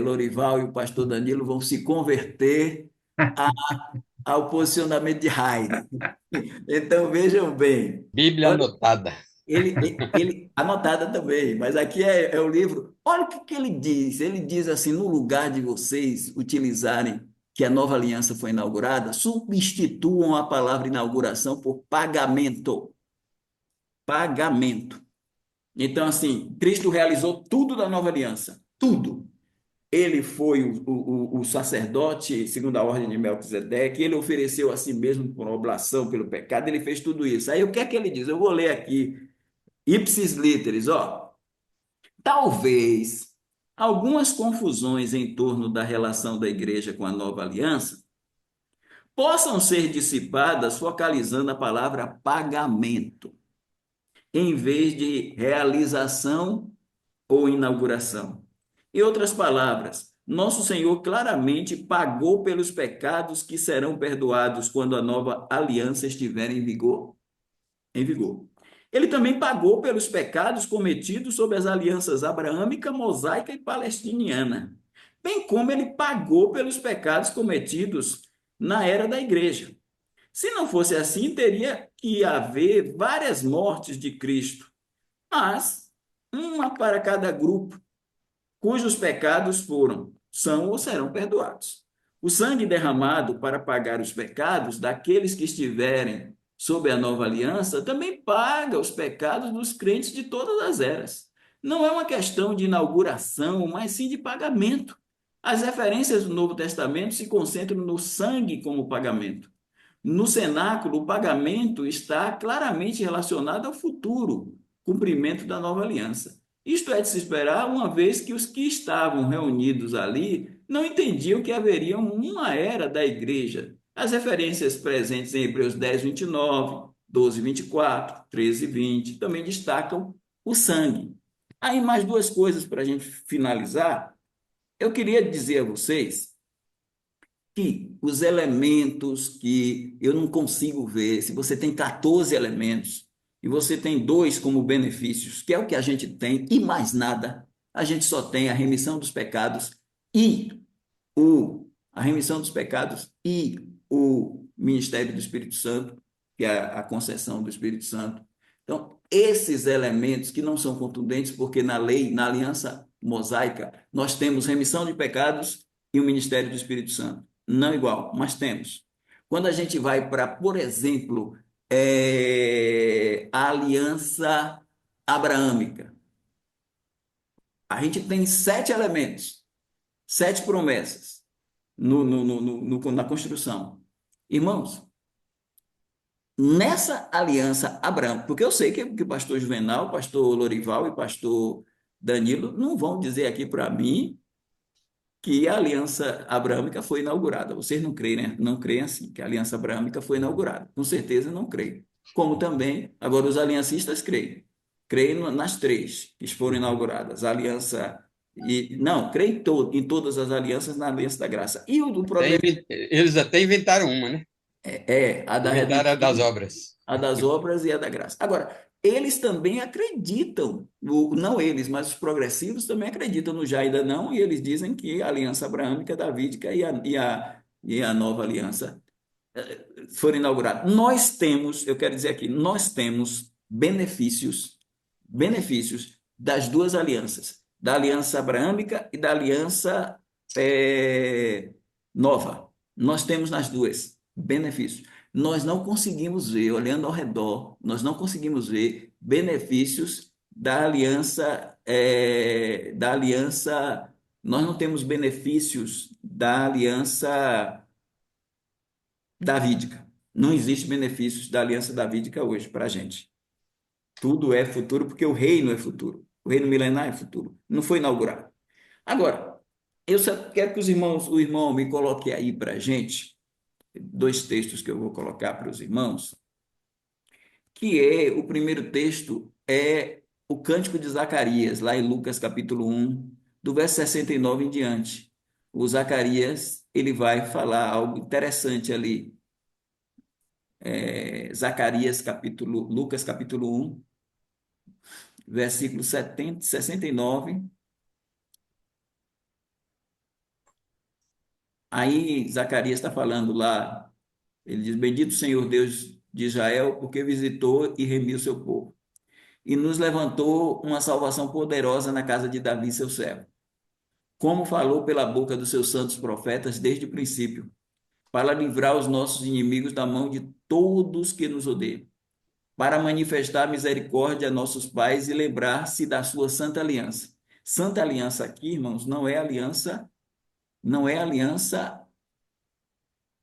Lorival e o pastor Danilo vão se converter a- ao posicionamento de Hayre. Então, vejam bem, Bíblia olha, anotada. ele anotada também, mas aqui é o livro. Olha o que ele diz. Ele diz assim: no lugar de vocês utilizarem que a nova aliança foi inaugurada, substituam a palavra inauguração por pagamento. Pagamento. Então, assim, Cristo realizou tudo da nova aliança, tudo. Ele foi o sacerdote, segundo a ordem de Melquisedeque, ele ofereceu a si mesmo por oblação pelo pecado, ele fez tudo isso. Aí o que é que ele diz? Eu vou ler aqui, ipsis literis, ó. Talvez algumas confusões em torno da relação da igreja com a nova aliança possam ser dissipadas focalizando a palavra pagamento, em vez de realização ou inauguração. Em outras palavras, nosso Senhor claramente pagou pelos pecados que serão perdoados quando a nova aliança estiver em vigor. Em vigor. Ele também pagou pelos pecados cometidos sob as alianças abraâmica, mosaica e palestiniana, bem como ele pagou pelos pecados cometidos na era da igreja. Se não fosse assim, teria que haver várias mortes de Cristo, mas uma para cada grupo, cujos pecados são ou serão perdoados. O sangue derramado para pagar os pecados daqueles que estiverem sob a nova aliança também paga os pecados dos crentes de todas as eras. Não é uma questão de inauguração, mas sim de pagamento. As referências do Novo Testamento se concentram no sangue como pagamento. No cenáculo, o pagamento está claramente relacionado ao futuro cumprimento da nova aliança. Isto é de se esperar, uma vez que os que estavam reunidos ali não entendiam que haveria uma era da igreja. As referências presentes em Hebreus 10, 29, 12, 24, 13, 20 também destacam o sangue. Aí, mais duas coisas para a gente finalizar. Eu queria dizer a vocês que os elementos que eu não consigo ver, se você tem 14 elementos e você tem dois como benefícios, que é o que a gente tem, e mais nada, a gente só tem a remissão dos pecados e a remissão dos pecados e o ministério do Espírito Santo, que é a concessão do Espírito Santo. Então, esses elementos que não são contundentes, porque na lei, na aliança mosaica, nós temos remissão de pecados e o ministério do Espírito Santo. Não igual, mas temos. Quando a gente vai para, por exemplo, a aliança abraâmica, a gente tem 7 elementos, 7 promessas na construção. Irmãos, nessa aliança Abraão, porque eu sei que o pastor Juvenal, o pastor Lorival e o pastor Danilo não vão dizer aqui para mim que a aliança abraâmica foi inaugurada. Vocês não creem, né? Não creem assim, que a aliança abraâmica foi inaugurada. Com certeza não creem. Como também, agora os aliancistas creem. Creem nas 3 que foram inauguradas. A aliança não, creio em todas as alianças na aliança da graça. E o do problema Eles até inventaram uma, né? a da Inventaram a redenção, das obras. a das obras e a da graça. Agora, eles também acreditam, não eles, mas os progressivos também acreditam no já ainda não, e eles dizem que a aliança abraâmica, davídica e a nova aliança foram inauguradas. Nós temos, eu quero dizer aqui, nós temos benefícios das duas alianças, da aliança abraâmica e da aliança nova. Nós temos nas duas benefícios. Nós não conseguimos ver, olhando ao redor, nós não conseguimos ver benefícios da aliança, nós não temos benefícios da aliança davídica. Não existe benefícios da aliança davídica hoje para a gente. Tudo é futuro porque o reino é futuro. O reino milenar é futuro. Não foi inaugurado. Agora, eu só quero que o irmão me coloque aí para a gente 2 textos que eu vou colocar para os irmãos, que o primeiro texto é o Cântico de Zacarias, lá em Lucas capítulo 1, do verso 69 em diante. O Zacarias, ele vai falar algo interessante ali. Lucas capítulo 1, versículo 69. Aí Zacarias está falando lá, ele diz: Bendito o Senhor Deus de Israel, porque visitou e remiu seu povo, e nos levantou uma salvação poderosa na casa de Davi, seu servo, como falou pela boca dos seus santos profetas desde o princípio, para livrar os nossos inimigos da mão de todos que nos odeiam, para manifestar misericórdia a nossos pais e lembrar-se da sua santa aliança. Santa aliança aqui, irmãos, não é aliança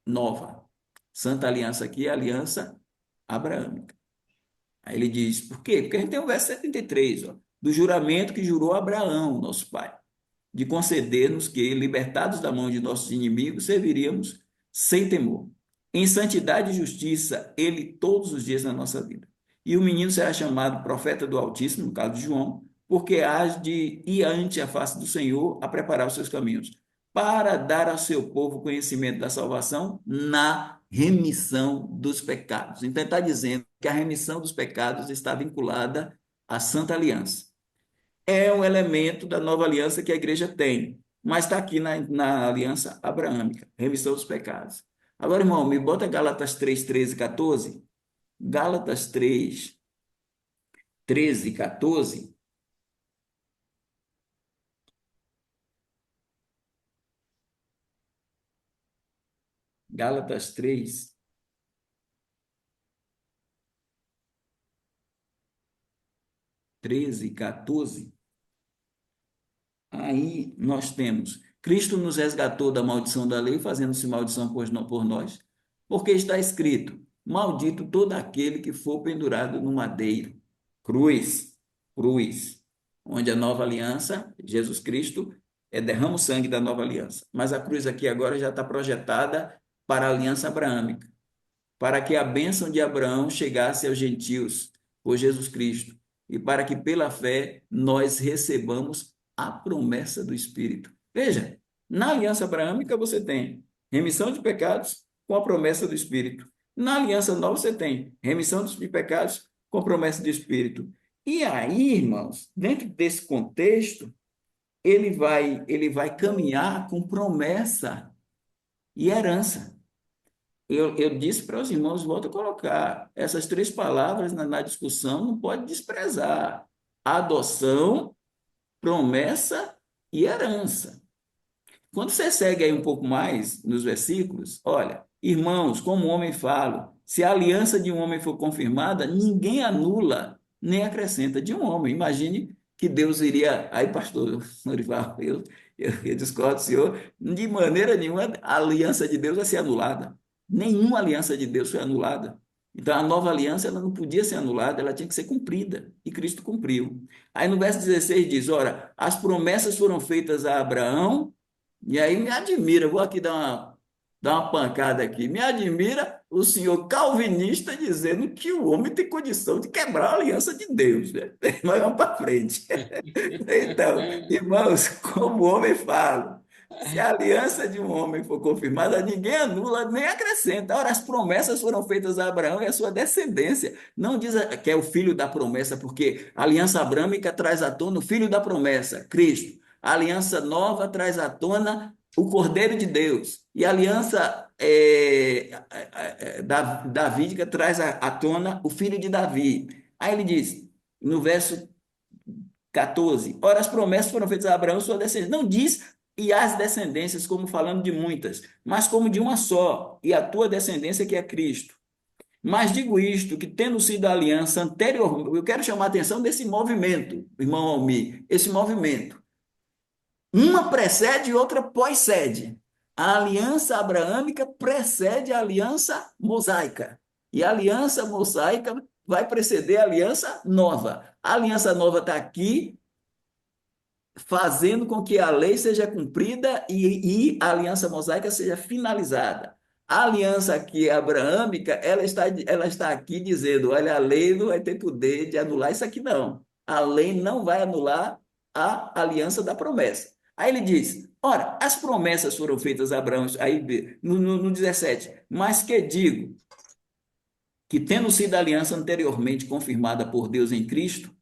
nova. Santa aliança aqui é aliança abraâmica. Aí ele diz, por quê? Porque a gente tem o verso 73, ó, do juramento que jurou Abraão, nosso pai, de conceder-nos que, libertados da mão de nossos inimigos, serviríamos sem temor. Em santidade e justiça, ele todos os dias na nossa vida. E o menino será chamado profeta do Altíssimo, no caso de João, porque há de ir ante a face do Senhor a preparar os seus caminhos, para dar ao seu povo conhecimento da salvação na remissão dos pecados. Então, ele está dizendo que a remissão dos pecados está vinculada à Santa Aliança. É um elemento da nova aliança que a igreja tem, mas está aqui na aliança abraâmica, remissão dos pecados. Agora, irmão, me bota Gálatas 3, 13 e 14. Gálatas 3, 13 e 14. Gálatas 3, 13 e 14. Aí nós temos: Cristo nos resgatou da maldição da lei, fazendo-se maldição por nós, porque está escrito: maldito todo aquele que for pendurado no madeiro. Cruz, onde a nova aliança, Jesus Cristo, derrama o sangue da nova aliança. Mas a cruz aqui agora já está projetada para a aliança abraâmica, para que a bênção de Abraão chegasse aos gentios por Jesus Cristo e para que pela fé nós recebamos a promessa do Espírito. Veja, na aliança abraâmica você tem remissão de pecados com a promessa do Espírito. Na aliança nova você tem remissão de pecados com a promessa do Espírito. E aí, irmãos, dentro desse contexto, ele vai caminhar com promessa e herança. Eu disse para os irmãos, volto a colocar, essas três palavras na discussão não pode desprezar. Adoção, promessa e herança. Quando você segue aí um pouco mais nos versículos, olha, irmãos, como o homem fala, se a aliança de um homem for confirmada, ninguém anula nem acrescenta de um homem. Imagine que Deus iria. Aí, pastor Norival, eu discordo do senhor, de maneira nenhuma a aliança de Deus vai ser anulada. Nenhuma aliança de Deus foi anulada. Então, a nova aliança ela não podia ser anulada, ela tinha que ser cumprida. E Cristo cumpriu. Aí no verso 16 diz: ora, as promessas foram feitas a Abraão. E aí me admira, vou aqui dar uma pancada aqui, me admira o senhor calvinista dizendo que o homem tem condição de quebrar a aliança de Deus, né? Mas vamos para frente. Então, irmãos, como o homem fala, se a aliança de um homem for confirmada, ninguém anula nem acrescenta. Ora, as promessas foram feitas a Abraão e a sua descendência. Não diz que é o filho da promessa, porque a aliança abrâmica traz à tona o filho da promessa, Cristo. A aliança nova traz à tona o Cordeiro de Deus. E a aliança davídica traz à tona o filho de Davi. Aí ele diz, no verso 14, ora, as promessas foram feitas a Abraão e sua descendência. Não diz e as descendências como falando de muitas, mas como de uma só, e a tua descendência que é Cristo. Mas digo isto, que tendo sido a aliança anterior, eu quero chamar a atenção desse movimento, irmão Almir, esse movimento. Uma precede e outra pós-cede. A aliança abraâmica precede a aliança mosaica. E a aliança mosaica vai preceder a aliança nova. A aliança nova está aqui, fazendo com que a lei seja cumprida e a aliança mosaica seja finalizada. A aliança aqui abraâmica, ela está aqui dizendo, olha, a lei não vai ter poder de anular isso aqui, não. A lei não vai anular a aliança da promessa. Aí ele diz, ora, as promessas foram feitas a Abraão, aí no 17, mas que digo, que tendo sido a aliança anteriormente confirmada por Deus em Cristo,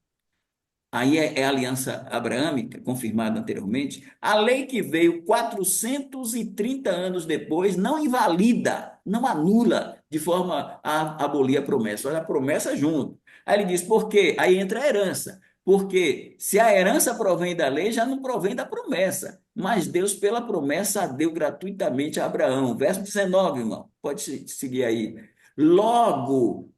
aí é a aliança abraâmica, confirmada anteriormente, a lei que veio 430 anos depois não invalida, não anula de forma a abolir a promessa. Olha a promessa junto. Aí ele diz, por quê? Aí entra a herança. Porque se a herança provém da lei, já não provém da promessa. Mas Deus, pela promessa, a deu gratuitamente a Abraão. Verso 19, irmão. Pode seguir aí. Logo,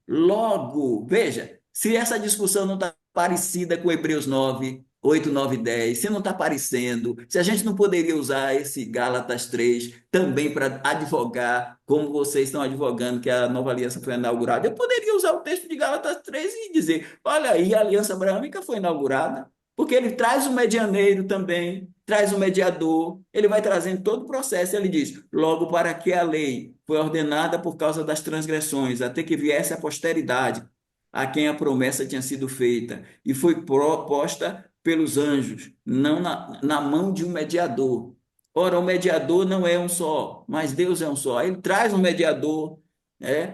veja, se essa discussão não está parecida com Hebreus 9, 8, 9 e 10, se não está parecendo, se a gente não poderia usar esse Gálatas 3 também para advogar, como vocês estão advogando que a nova aliança foi inaugurada, eu poderia usar o texto de Gálatas 3 e dizer, olha aí, a aliança abraâmica foi inaugurada, porque ele traz o medianeiro também, traz o mediador, ele vai trazendo todo o processo, ele diz, logo para que a lei foi ordenada por causa das transgressões, até que viesse a posteridade, a quem a promessa tinha sido feita, e foi proposta pelos anjos, não na mão de um mediador. Ora, o mediador não é um só, mas Deus é um só. Aí ele traz um mediador,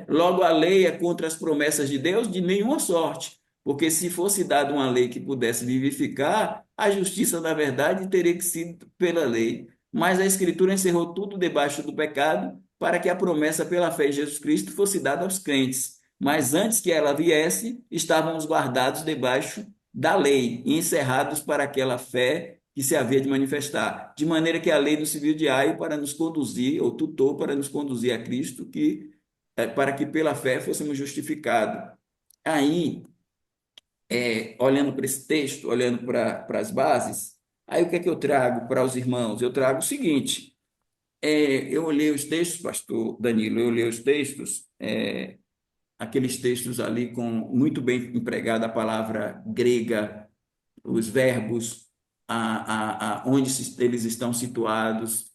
logo a lei é contra as promessas de Deus de nenhuma sorte, porque se fosse dada uma lei que pudesse vivificar, a justiça, na verdade, teria que ser pela lei. Mas a Escritura encerrou tudo debaixo do pecado, para que a promessa pela fé em Jesus Cristo fosse dada aos crentes. Mas antes que ela viesse, estávamos guardados debaixo da lei e encerrados para aquela fé que se havia de manifestar. De maneira que a lei nos serviu de aio para nos conduzir, ou tutor para nos conduzir a Cristo, para que pela fé fôssemos justificados. Aí, olhando para esse texto, olhando para as bases, aí o que é que eu trago para os irmãos? Eu trago o seguinte, eu olhei os textos, pastor Danilo, eu olhei os textos, aqueles textos ali com muito bem empregada a palavra grega, os verbos, onde eles estão situados,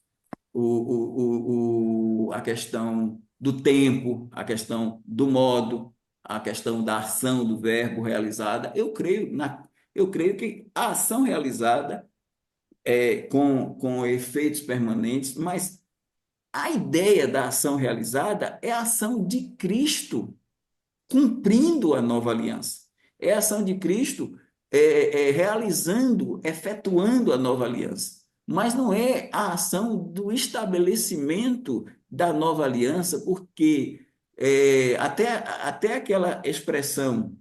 a questão do tempo, a questão do modo, a questão da ação do verbo realizada. Eu creio que a ação realizada com efeitos permanentes, mas a ideia da ação realizada é a ação de Cristo cumprindo a nova aliança. É a ação de Cristo realizando, efetuando a nova aliança. Mas não é a ação do estabelecimento da nova aliança, porque até aquela expressão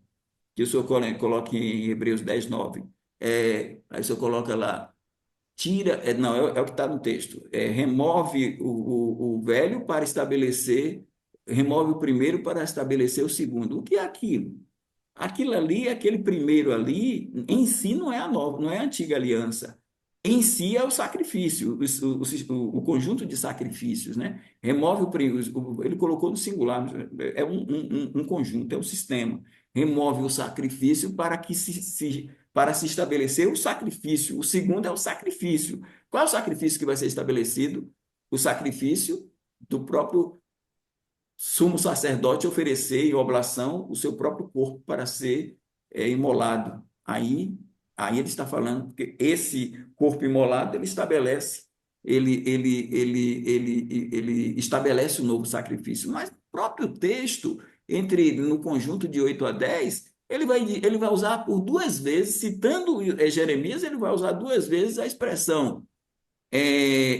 que o senhor coloca em Hebreus 10, 9, aí o senhor coloca lá, tira, não, é o que está no texto, remove o velho para estabelecer, remove o primeiro para estabelecer o segundo. O que é aquilo? Aquilo ali, aquele primeiro ali, em si não é a nova, não é a antiga aliança. Em si é o sacrifício, o conjunto de sacrifícios, né? Remove ele colocou no singular, é um conjunto, é um sistema. Remove o sacrifício para se estabelecer o sacrifício. O segundo é o sacrifício. Qual é o sacrifício que vai ser estabelecido? O sacrifício do próprio sumo sacerdote oferecer em oblação o seu próprio corpo para ser imolado. Aí ele está falando que esse corpo imolado ele estabelece, ele estabelece um novo sacrifício. Mas o próprio texto, no conjunto de 8 a 10, ele vai usar por duas vezes, citando Jeremias, ele vai usar duas vezes a expressão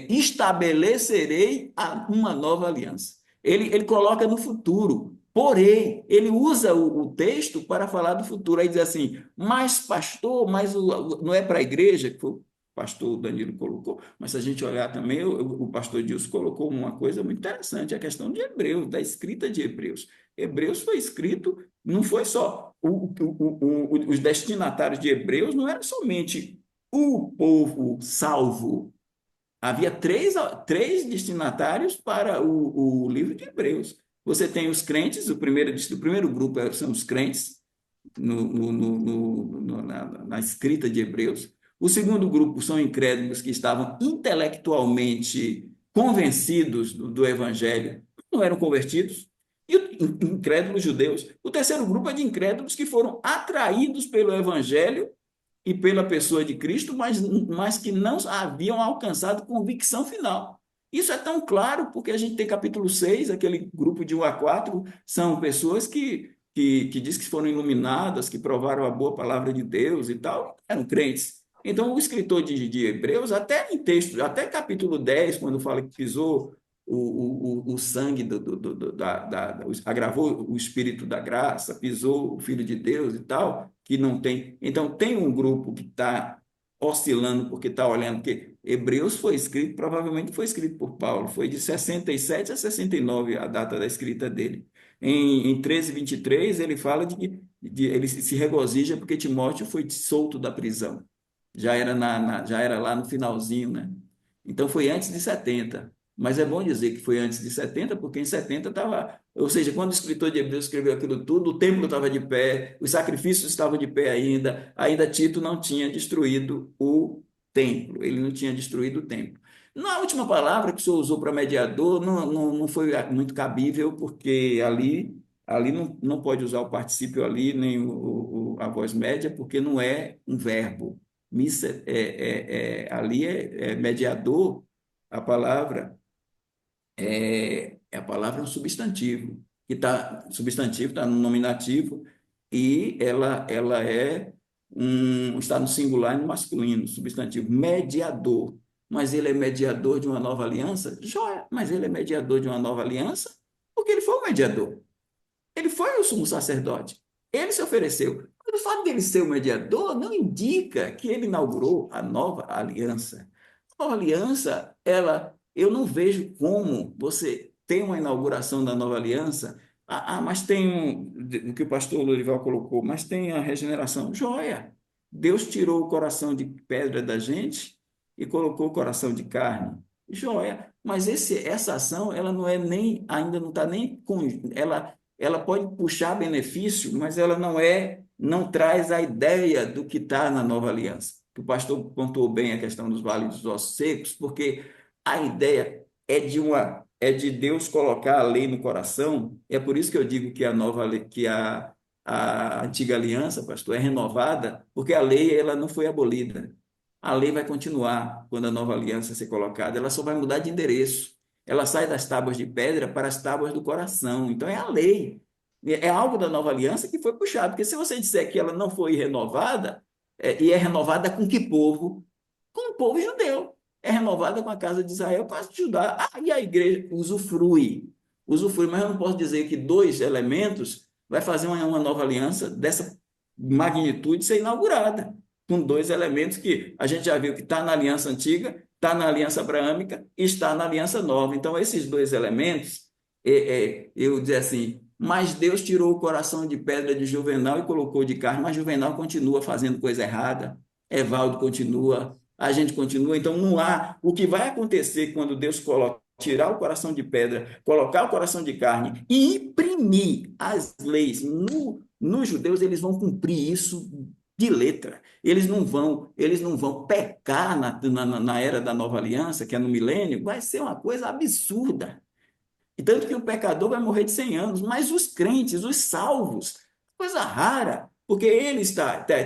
estabelecerei uma nova aliança. Ele coloca no futuro, porém, ele usa o texto para falar do futuro. Aí diz assim, mas pastor, não é para a igreja, que o pastor Danilo colocou, mas se a gente olhar também, o pastor Dilson colocou uma coisa muito interessante, a questão de Hebreus, da escrita de Hebreus. Hebreus foi escrito, não foi só, os destinatários de Hebreus não eram somente o povo salvo. Havia três destinatários para o livro de Hebreus. Você tem os crentes, o primeiro grupo são os crentes, na escrita de Hebreus. O segundo grupo são incrédulos que estavam intelectualmente convencidos do evangelho, não eram convertidos, e incrédulos judeus. O terceiro grupo é de incrédulos que foram atraídos pelo evangelho e pela pessoa de Cristo, mas que não haviam alcançado convicção final. Isso é tão claro porque a gente tem capítulo 6, aquele grupo de 1 a 4, são pessoas que diz que foram iluminadas, que provaram a boa palavra de Deus e tal, eram crentes. Então, o escritor de Hebreus, até em texto, até capítulo 10, quando fala que pisou o sangue, agravou o Espírito da graça, pisou o Filho de Deus e tal, que não tem. Então, tem um grupo que está oscilando porque está olhando, porque Hebreus foi escrito, provavelmente foi escrito por Paulo, foi de 67 a 69 a data da escrita dele. Em 13:23, ele fala de que ele se regozija porque Timóteo foi solto da prisão. Já era lá no finalzinho, né? Então, foi antes de 70. Mas é bom dizer que foi antes de 70, porque em 70 estava... Ou seja, quando o escritor de Hebreus escreveu aquilo tudo, o templo estava de pé, os sacrifícios estavam de pé ainda Tito não tinha destruído o templo, ele não tinha destruído o templo. Na última palavra que o senhor usou para mediador, não foi muito cabível, porque ali não pode usar o particípio ali, nem a voz média, porque não é um verbo. Missa, ali é mediador, a palavra a palavra é um substantivo, substantivo está no nominativo e ela está no singular e no masculino, substantivo, mediador. Mas ele é mediador de uma nova aliança? Joia, mas ele é mediador de uma nova aliança porque ele foi o mediador. Ele foi o sumo sacerdote. Ele se ofereceu. Mas o fato dele ser o mediador não indica que ele inaugurou a nova aliança. A nova aliança, eu não vejo como você tem uma inauguração da nova aliança, mas tem o que o pastor Lorival colocou, mas tem a regeneração. Joia! Deus tirou o coração de pedra da gente e colocou o coração de carne. Joia! Mas essa ação, ela não é nem, ainda não está nem com, ela pode puxar benefício, mas ela não traz a ideia do que está na nova aliança. que o pastor pontuou bem a questão dos vales dos ossos secos, porque a ideia é de Deus colocar a lei no coração. É por isso que eu digo que a nova lei, que a antiga aliança, pastor, é renovada, porque a lei ela não foi abolida. A lei vai continuar quando a nova aliança ser colocada, ela só vai mudar de endereço. Ela sai das tábuas de pedra para as tábuas do coração. Então é a lei. É algo da nova aliança que foi puxado. Porque se você disser que ela não foi renovada, e é renovada com que povo? Com o povo judeu. É renovada com a casa de Israel para ajudar. E a igreja usufrui. Usufrui, mas eu não posso dizer que dois elementos vai fazer uma nova aliança dessa magnitude ser inaugurada. Com dois elementos que a gente já viu que está na aliança antiga, está na aliança abraâmica e está na aliança nova. Então, esses dois elementos, eu dizer assim, mas Deus tirou o coração de pedra de Juvenal e colocou de carne, mas Juvenal continua fazendo coisa errada, Evaldo continua, a gente continua, então não há. O que vai acontecer quando Deus tirar o coração de pedra, colocar o coração de carne e imprimir as leis nos judeus, eles vão cumprir isso de letra. Eles não vão pecar na era da nova aliança, que é no milênio, vai ser uma coisa absurda. E tanto que o pecador vai morrer de 100 anos, mas os crentes, os salvos, coisa rara, porque eles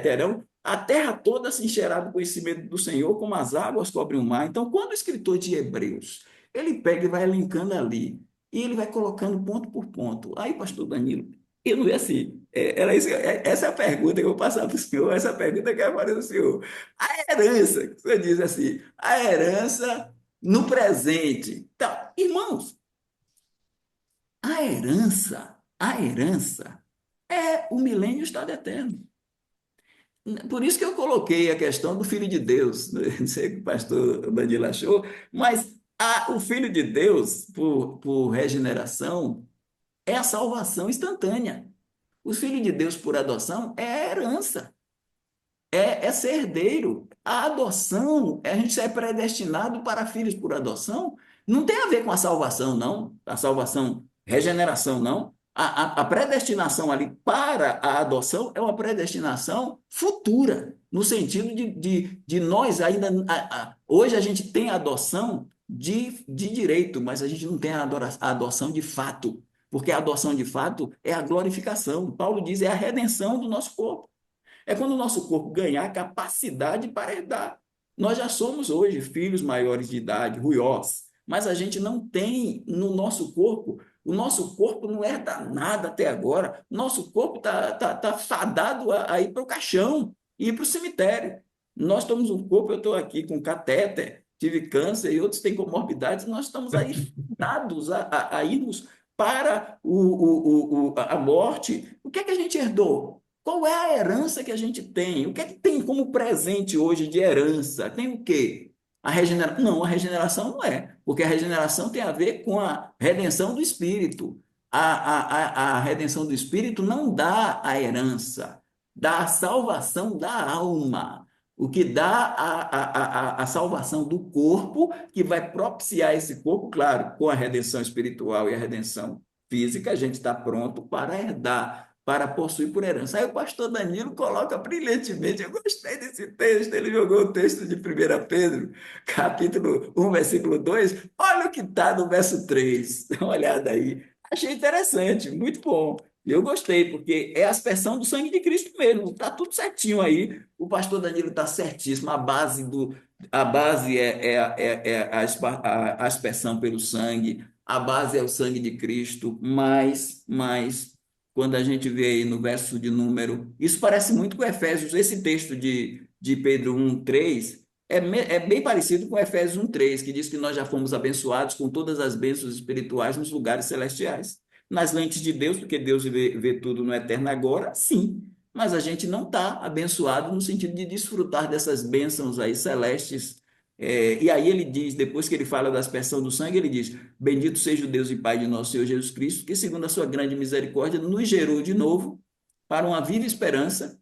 terão a terra toda se encherá do conhecimento do Senhor, como as águas cobrem o mar. Então, quando o escritor de Hebreus, ele pega e vai elencando ali, e ele vai colocando ponto por ponto. Aí, pastor Danilo, eu não vi assim, essa é a pergunta que eu vou passar para o senhor, essa é a pergunta que eu vou fazer para o senhor. A herança, que você diz assim, a herança no presente. Então, irmãos, a herança é o milênio e o estado eterno. Por isso que eu coloquei a questão do Filho de Deus. Não sei o que o pastor Danilo achou, mas o Filho de Deus, por regeneração, é a salvação instantânea. O Filho de Deus, por adoção, é a herança, é ser herdeiro. A adoção, a gente é predestinado para filhos por adoção, não tem a ver com a salvação, não. A salvação, regeneração, não. A predestinação ali para a adoção é uma predestinação futura, no sentido de nós ainda. Hoje a gente tem a adoção de direito, mas a gente não tem a adoção de fato, porque a adoção de fato é a glorificação. Paulo diz, é a redenção do nosso corpo. É quando o nosso corpo ganhar capacidade para herdar. Nós já somos hoje filhos maiores de idade, ruiós, mas a gente não tem no nosso corpo. O nosso corpo não herda nada até agora. Nosso corpo tá fadado a ir para o caixão, ir para o cemitério. Nós estamos um corpo, eu estou aqui com catéter, tive câncer e outros têm comorbidades, nós estamos aí fadados a irmos para a morte. O que é que a gente herdou? Qual é a herança que a gente tem? O que é que tem como presente hoje de herança? Tem o quê? A regeneração? Não, a regeneração não é, porque a regeneração tem a ver com a redenção do espírito. A redenção do espírito não dá a herança, dá a salvação da alma. O que dá a salvação do corpo, que vai propiciar esse corpo, claro, com a redenção espiritual e a redenção física, a gente está pronto para herdar, para possuir por herança. Aí o pastor Danilo coloca brilhantemente, eu gostei desse texto, ele jogou o texto de 1 Pedro, capítulo 1, versículo 2, olha o que está no verso 3, dá uma olhada aí. Achei interessante, muito bom. Eu gostei, porque é a aspersão do sangue de Cristo mesmo, está tudo certinho aí. O pastor Danilo está certíssimo, a base é a aspersão pelo sangue, a base é o sangue de Cristo, mas quando a gente vê aí no verso de número, isso parece muito com Efésios, esse texto de Pedro 1:3, é bem parecido com Efésios 1:3, que diz que nós já fomos abençoados com todas as bênçãos espirituais nos lugares celestiais. Nas lentes de Deus, porque Deus vê tudo no eterno agora, sim, mas a gente não está abençoado no sentido de desfrutar dessas bênçãos aí celestes. E aí ele diz, depois que ele fala da aspersão do sangue, ele diz, bendito seja o Deus e Pai de nosso Senhor Jesus Cristo, que segundo a sua grande misericórdia nos gerou de novo para uma viva esperança.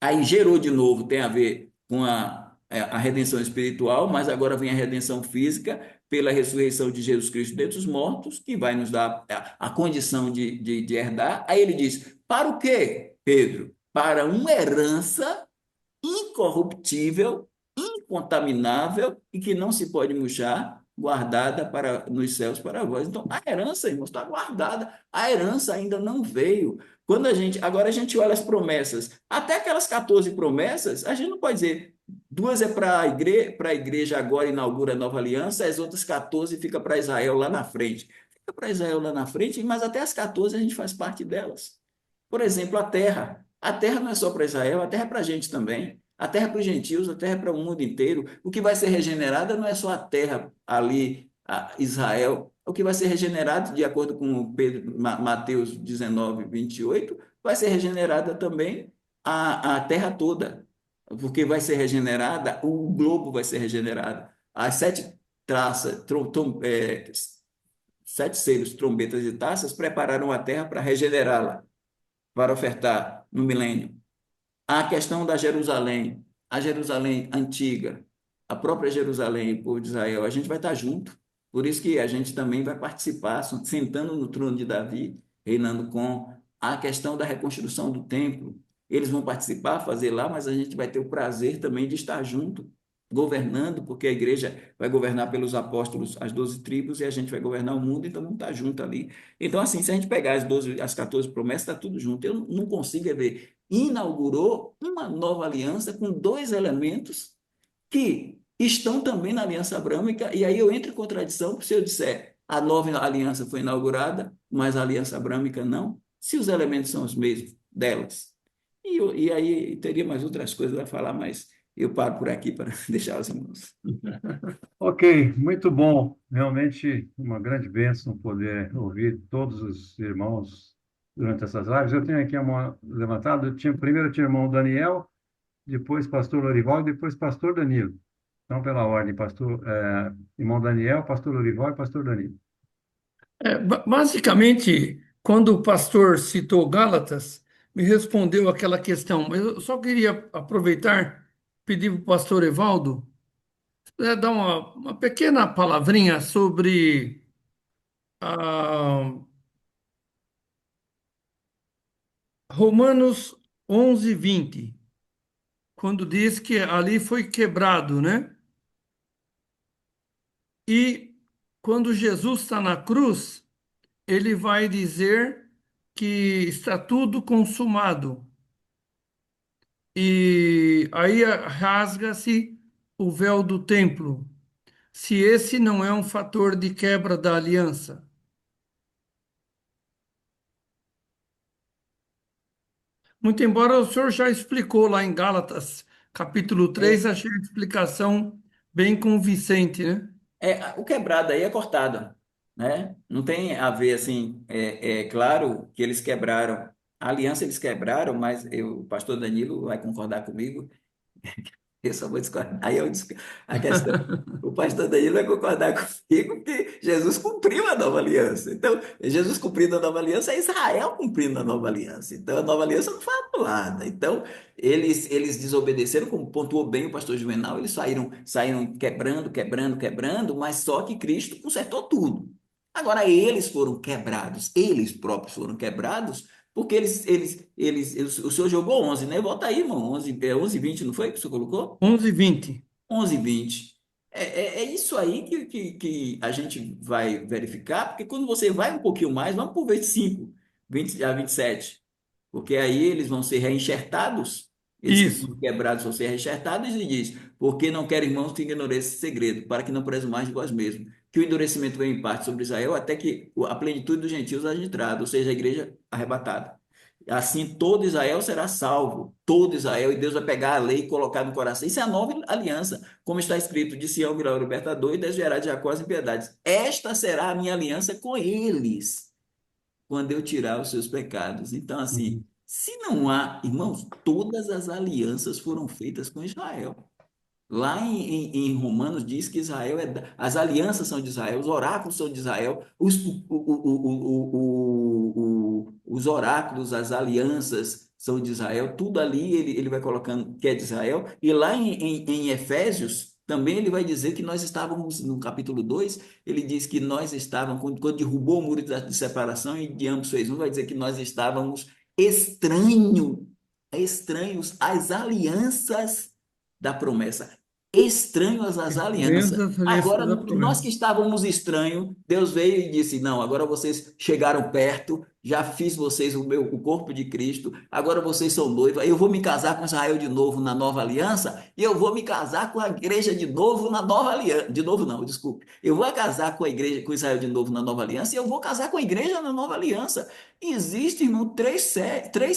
Aí gerou de novo tem a ver com a redenção espiritual, mas agora vem a redenção física pela ressurreição de Jesus Cristo dentre os mortos, que vai nos dar a condição de herdar. Aí ele diz, para o quê, Pedro? Para uma herança incorruptível, incontaminável e que não se pode murchar, guardada para nos céus para vós. Então, a herança, irmãos, está guardada. A herança ainda não veio. Agora a gente olha as promessas. Até aquelas 14 promessas, a gente não pode dizer, duas é para a igreja agora inaugura a nova aliança, as outras 14 fica para Israel lá na frente. Fica para Israel lá na frente, mas até as 14 a gente faz parte delas. Por exemplo, a terra. A terra não é só para Israel, a terra é para a gente também. A terra é para os gentios, a terra é para o mundo inteiro. O que vai ser regenerada não é só a terra ali, Israel. O que vai ser regenerado, de acordo com Mateus 19, 28, vai ser regenerada também a terra toda. Porque vai ser regenerada, o globo vai ser regenerado. As sete traças, sete selos, trombetas e taças prepararam a terra para regenerá-la, para ofertar no milênio. A questão da Jerusalém, a Jerusalém antiga, a própria Jerusalém, o povo de Israel, a gente vai estar junto. Por isso que a gente também vai participar, sentando no trono de Davi, reinando com a questão da reconstrução do templo. Eles vão participar, fazer lá, mas a gente vai ter o prazer também de estar junto, governando, porque a igreja vai governar pelos apóstolos as 12 tribos e a gente vai governar o mundo, então vamos estar junto ali. Então, assim, se a gente pegar as 14 promessas, está tudo junto. Eu não consigo ver. Inaugurou uma nova aliança com dois elementos que estão também na aliança abrâmica, e aí eu entro em contradição se eu disser a nova aliança foi inaugurada, mas a aliança abrâmica não, se os elementos são os mesmos delas. E aí teria mais outras coisas a falar, mas eu paro por aqui para deixar os irmãos. Ok, muito bom. Realmente uma grande bênção poder ouvir todos os irmãos durante essas lives. Eu tenho aqui a mão levantada. Primeiro tinha o irmão Daniel, depois pastor Lorival e depois pastor Danilo. Então, pela ordem, irmão Daniel, pastor Lorival e pastor Danilo. Basicamente, quando o pastor citou Gálatas, me respondeu aquela questão. Mas eu só queria aproveitar, pedir para o pastor Evaldo dar uma pequena palavrinha sobre Romanos 11:20, quando diz que ali foi quebrado, né? E quando Jesus está na cruz, ele vai dizer que está tudo consumado. E aí rasga-se o véu do templo. Se esse não é um fator de quebra da aliança. Muito embora o senhor já explicou lá em Gálatas, capítulo 3, achei a explicação bem convincente, né? O quebrado aí é cortado, né? Não tem a ver assim, é claro que eles quebraram, a aliança eles quebraram, mas o pastor Danilo vai concordar comigo. Eu só vou discordar. A questão, o pastor Danilo vai concordar comigo que Jesus cumpriu a nova aliança. Então, Jesus cumprindo a nova aliança é Israel cumprindo a nova aliança. Então, a nova aliança não foi anulada. Então, eles desobedeceram, como pontuou bem o pastor Juvenal, eles saíram quebrando, mas só que Cristo consertou tudo. Agora, eles foram quebrados, eles próprios foram quebrados, porque o senhor jogou 11, né? Volta aí, irmão. 11:20, não foi que o senhor colocou? 11:20. 11:20. É isso aí que a gente vai verificar, porque quando você vai um pouquinho mais, vamos para o 25, 20 a 27. Porque aí eles vão ser reenxertados, eles que Isso. foram quebrados vão ser reenxertados, e diz: porque não quero, irmãos, que ignoreis esse segredo, para que não presumais de vós mesmos, que o endurecimento veio em parte sobre Israel, até que a plenitude dos gentios haja entrado, ou seja, a igreja arrebatada. Assim, todo Israel será salvo, todo Israel, e Deus vai pegar a lei e colocar no coração. Isso é a nova aliança, como está escrito: de Sião virá o libertador e desviará de Jacó as impiedades. Esta será a minha aliança com eles, quando eu tirar os seus pecados. Então, assim, Uhum. se não há, irmãos, todas as alianças foram feitas com Israel. Lá em Romanos diz que Israel as alianças são de Israel, os oráculos são de Israel, os oráculos, as alianças são de Israel, tudo ali ele vai colocando que é de Israel. E lá em Efésios também ele vai dizer que nós estávamos, no capítulo 2, ele diz que nós estávamos, quando derrubou o muro de separação e de ambos fez um, vai dizer que nós estávamos estranhos às alianças da promessa, estranhos às Estranhos alianças. das alianças Agora, da nós promessa. que estávamos estranhos, Deus veio e disse: Não, agora vocês chegaram perto, já fiz vocês o corpo de Cristo, agora vocês são noiva. Eu vou me casar com Israel de novo na nova aliança, e eu vou me casar com a igreja de novo na nova aliança. De novo, não, desculpe. Eu vou casar com a igreja, com Israel de novo na nova aliança, e eu vou casar com a igreja na nova aliança. Existem, irmão, três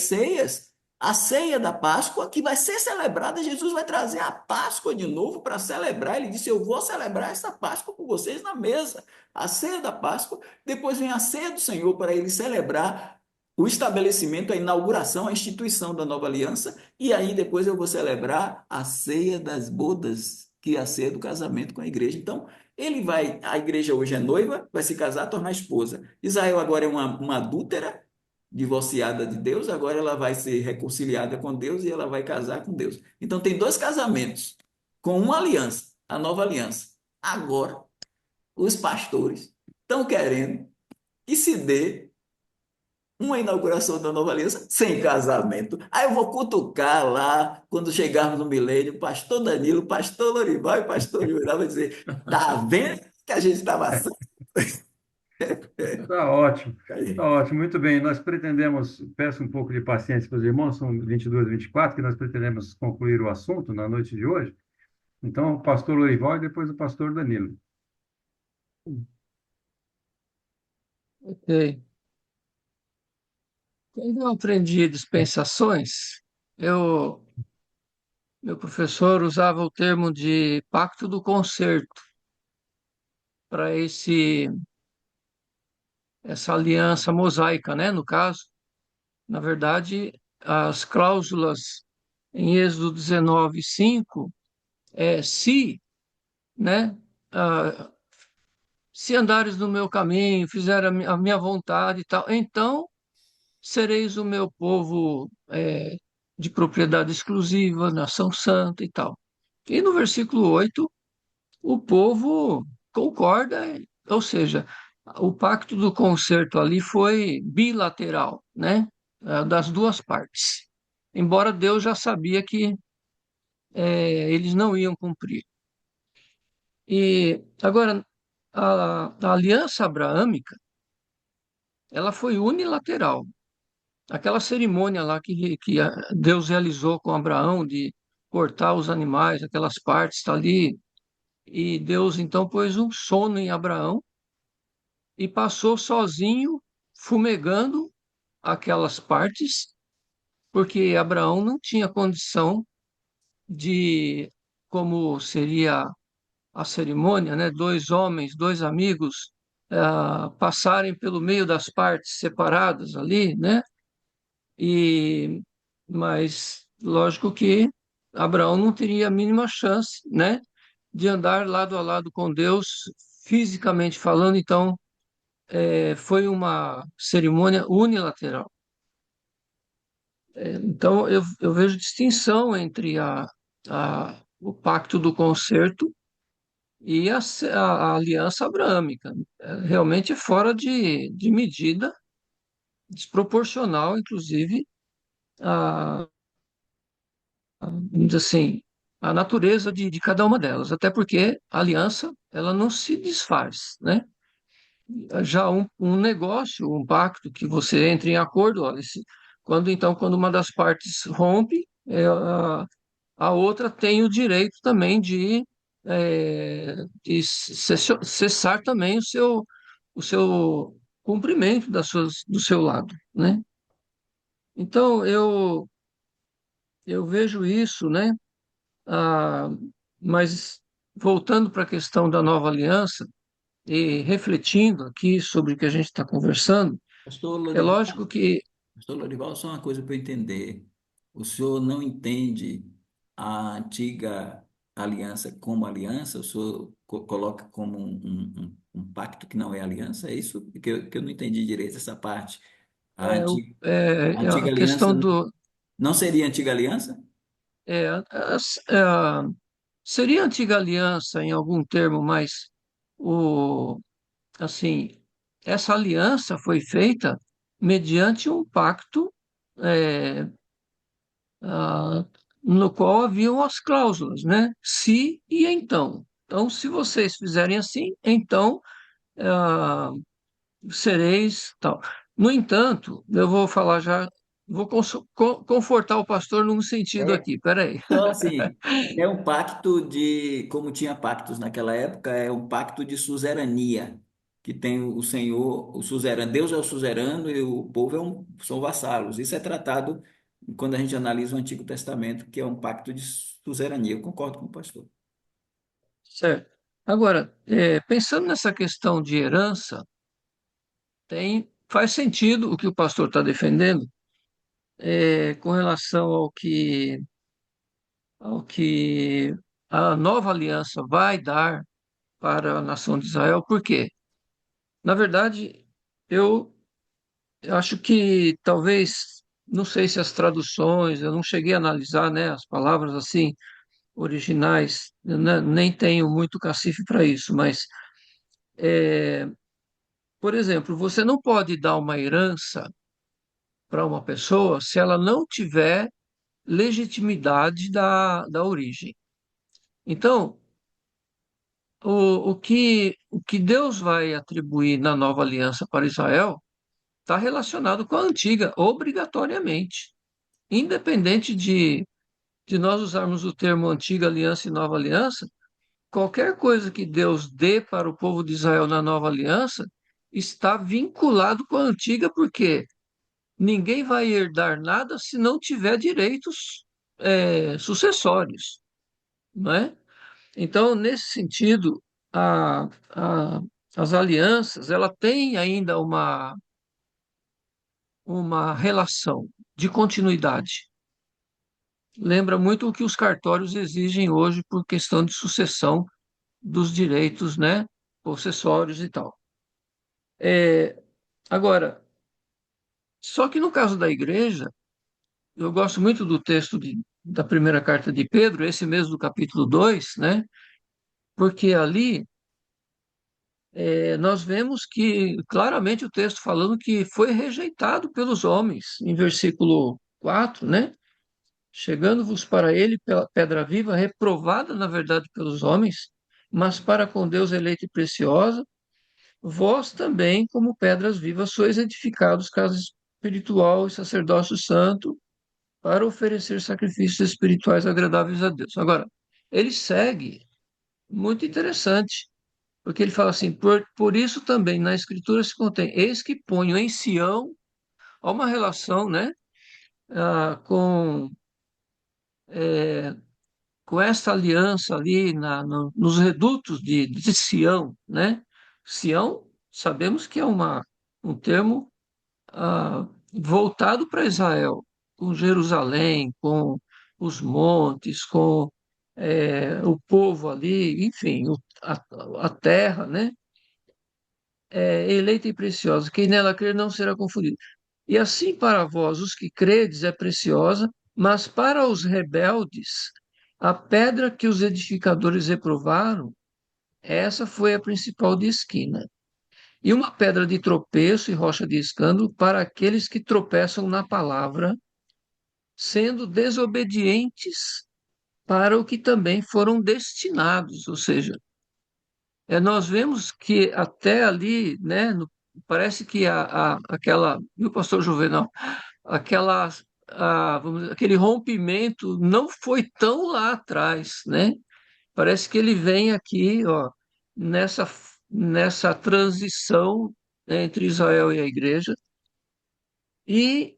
ceias. A ceia da Páscoa, que vai ser celebrada, Jesus vai trazer a Páscoa de novo para celebrar. Ele disse: Eu vou celebrar essa Páscoa com vocês na mesa. A ceia da Páscoa, depois vem a ceia do Senhor para ele celebrar o estabelecimento, a inauguração, a instituição da nova aliança. E aí depois eu vou celebrar a ceia das bodas, que é a ceia do casamento com a igreja. Então, ele vai, a igreja hoje é noiva, vai se casar, tornar esposa. Israel agora é uma adúltera divorciada de Deus, agora ela vai ser reconciliada com Deus e ela vai casar com Deus. Então tem dois casamentos com uma aliança, a nova aliança. Agora, os pastores estão querendo que se dê uma inauguração da nova aliança sem casamento. Aí eu vou cutucar lá, quando chegarmos no milênio, pastor Danilo, pastor Lorival e pastor Jurá vai dizer: tá vendo que a gente estava certo? Tá ótimo, tá ótimo, muito bem. Nós pretendemos, peço um pouco de paciência para os irmãos, são 22 e 24, que nós pretendemos concluir o assunto na noite de hoje. Então, o pastor Lourival e depois o pastor Danilo. Ok. Quando eu aprendi dispensações, eu, meu professor usava o termo de pacto do concerto para essa aliança mosaica, né? No caso, na verdade, as cláusulas em Êxodo 19:5 se, né? ah, Se andares no meu caminho, fizer a minha vontade e tal, então sereis o meu povo de propriedade exclusiva, nação santa e tal. E no versículo 8, o povo concorda, ou seja, o pacto do concerto ali foi bilateral, né? Das duas partes. Embora Deus já sabia que eles não iam cumprir. E agora, a aliança abraâmica, ela foi unilateral. Aquela cerimônia lá que Deus realizou com Abraão de cortar os animais, aquelas partes está ali, e Deus então pôs um sono em Abraão e passou sozinho fumegando aquelas partes, porque Abraão não tinha condição de, como seria a cerimônia, né, dois homens, dois amigos, passarem pelo meio das partes separadas ali, né, e mas lógico que Abraão não teria a mínima chance, né, de andar lado a lado com Deus, fisicamente falando. Então foi uma cerimônia unilateral. Então eu vejo distinção entre o pacto do concerto e a aliança abraâmica. Realmente é fora de medida, desproporcional, inclusive, a, vamos dizer assim, a natureza de cada uma delas, até porque a aliança ela não se desfaz, né? Já um negócio, um pacto que você entra em acordo, olha, quando uma das partes rompe, a outra tem o direito também de cessar também o seu cumprimento do seu lado, né? Então, eu vejo isso, né? Ah, mas voltando para a questão da nova aliança e refletindo aqui sobre o que a gente está conversando, Pastor é Lorival, lógico que Pastor Lorival, só uma coisa para eu entender. O senhor não entende a antiga aliança como aliança? O senhor coloca como um pacto que não é aliança? É isso que eu não entendi direito essa parte. A é, antiga, a é antiga a aliança questão do não seria antiga aliança? é, seria antiga aliança em algum termo, mas o assim essa aliança foi feita mediante um pacto é, ah, no qual haviam as cláusulas, né? Se e então. Então, se vocês fizerem assim, então ah, sereis tal. No entanto, eu vou falar já, vou confortar o pastor num sentido É, aqui, peraí. então, assim, é um pacto de, como tinha pactos naquela época, é um pacto de suzerania, que tem o Senhor, o suzerano, Deus é o suzerano e o povo são vassalos. Isso é tratado quando a gente analisa o Antigo Testamento, que é um pacto de suzerania. Eu concordo com o pastor. Certo. Agora, pensando nessa questão de herança, faz sentido o que o pastor está defendendo, com relação ao que a nova aliança vai dar para a nação de Israel. Por quê? Na verdade, eu acho que talvez, não sei se as traduções, eu não cheguei a analisar, né, as palavras assim originais, nem tenho muito cacife para isso, mas, por exemplo, você não pode dar uma herança para uma pessoa se ela não tiver legitimidade da origem. Então, o que Deus vai atribuir na nova aliança para Israel está relacionado com a antiga, obrigatoriamente. Independente de nós usarmos o termo antiga aliança e nova aliança, qualquer coisa que Deus dê para o povo de Israel na nova aliança está vinculado com a antiga, porque ninguém vai herdar nada se não tiver direitos sucessórios, não é? Então, nesse sentido, a- as alianças, ela tem ainda uma relação de continuidade. Lembra muito o que os cartórios exigem hoje por questão de sucessão dos direitos, né, possessórios e tal. Agora, só que no caso da igreja, eu gosto muito do texto da primeira carta de Pedro, esse mesmo do capítulo 2, né, porque ali nós vemos que claramente o texto falando que foi rejeitado pelos homens, em versículo 4, né? Chegando-vos para ele pela pedra viva, reprovada na verdade pelos homens, mas para com Deus eleita e preciosa, vós também, como pedras vivas, sois edificados casa espiritual e sacerdócio santo, para oferecer sacrifícios espirituais agradáveis a Deus. Agora, ele segue, muito interessante, porque ele fala assim: por isso também na Escritura se contém, eis que ponho em Sião, há uma relação, né, com esta aliança ali nos redutos de Sião, né? Sião, sabemos que é um termo voltado para Israel, com Jerusalém, com os montes, com o povo ali, enfim, a terra, né? Eleita e preciosa, quem nela crer não será confundido. E assim para vós, os que credes, é preciosa, mas para os rebeldes, a pedra que os edificadores reprovaram, essa foi a principal de esquina. E uma pedra de tropeço e rocha de escândalo para aqueles que tropeçam na palavra, sendo desobedientes para o que também foram destinados. Ou seja, nós vemos que até ali, né, parece que aquela, viu, pastor Juvenal, aquela, vamos dizer, aquele rompimento não foi tão lá atrás, né? Parece que ele vem aqui, ó, nessa, nessa transição, né, entre Israel e a igreja. E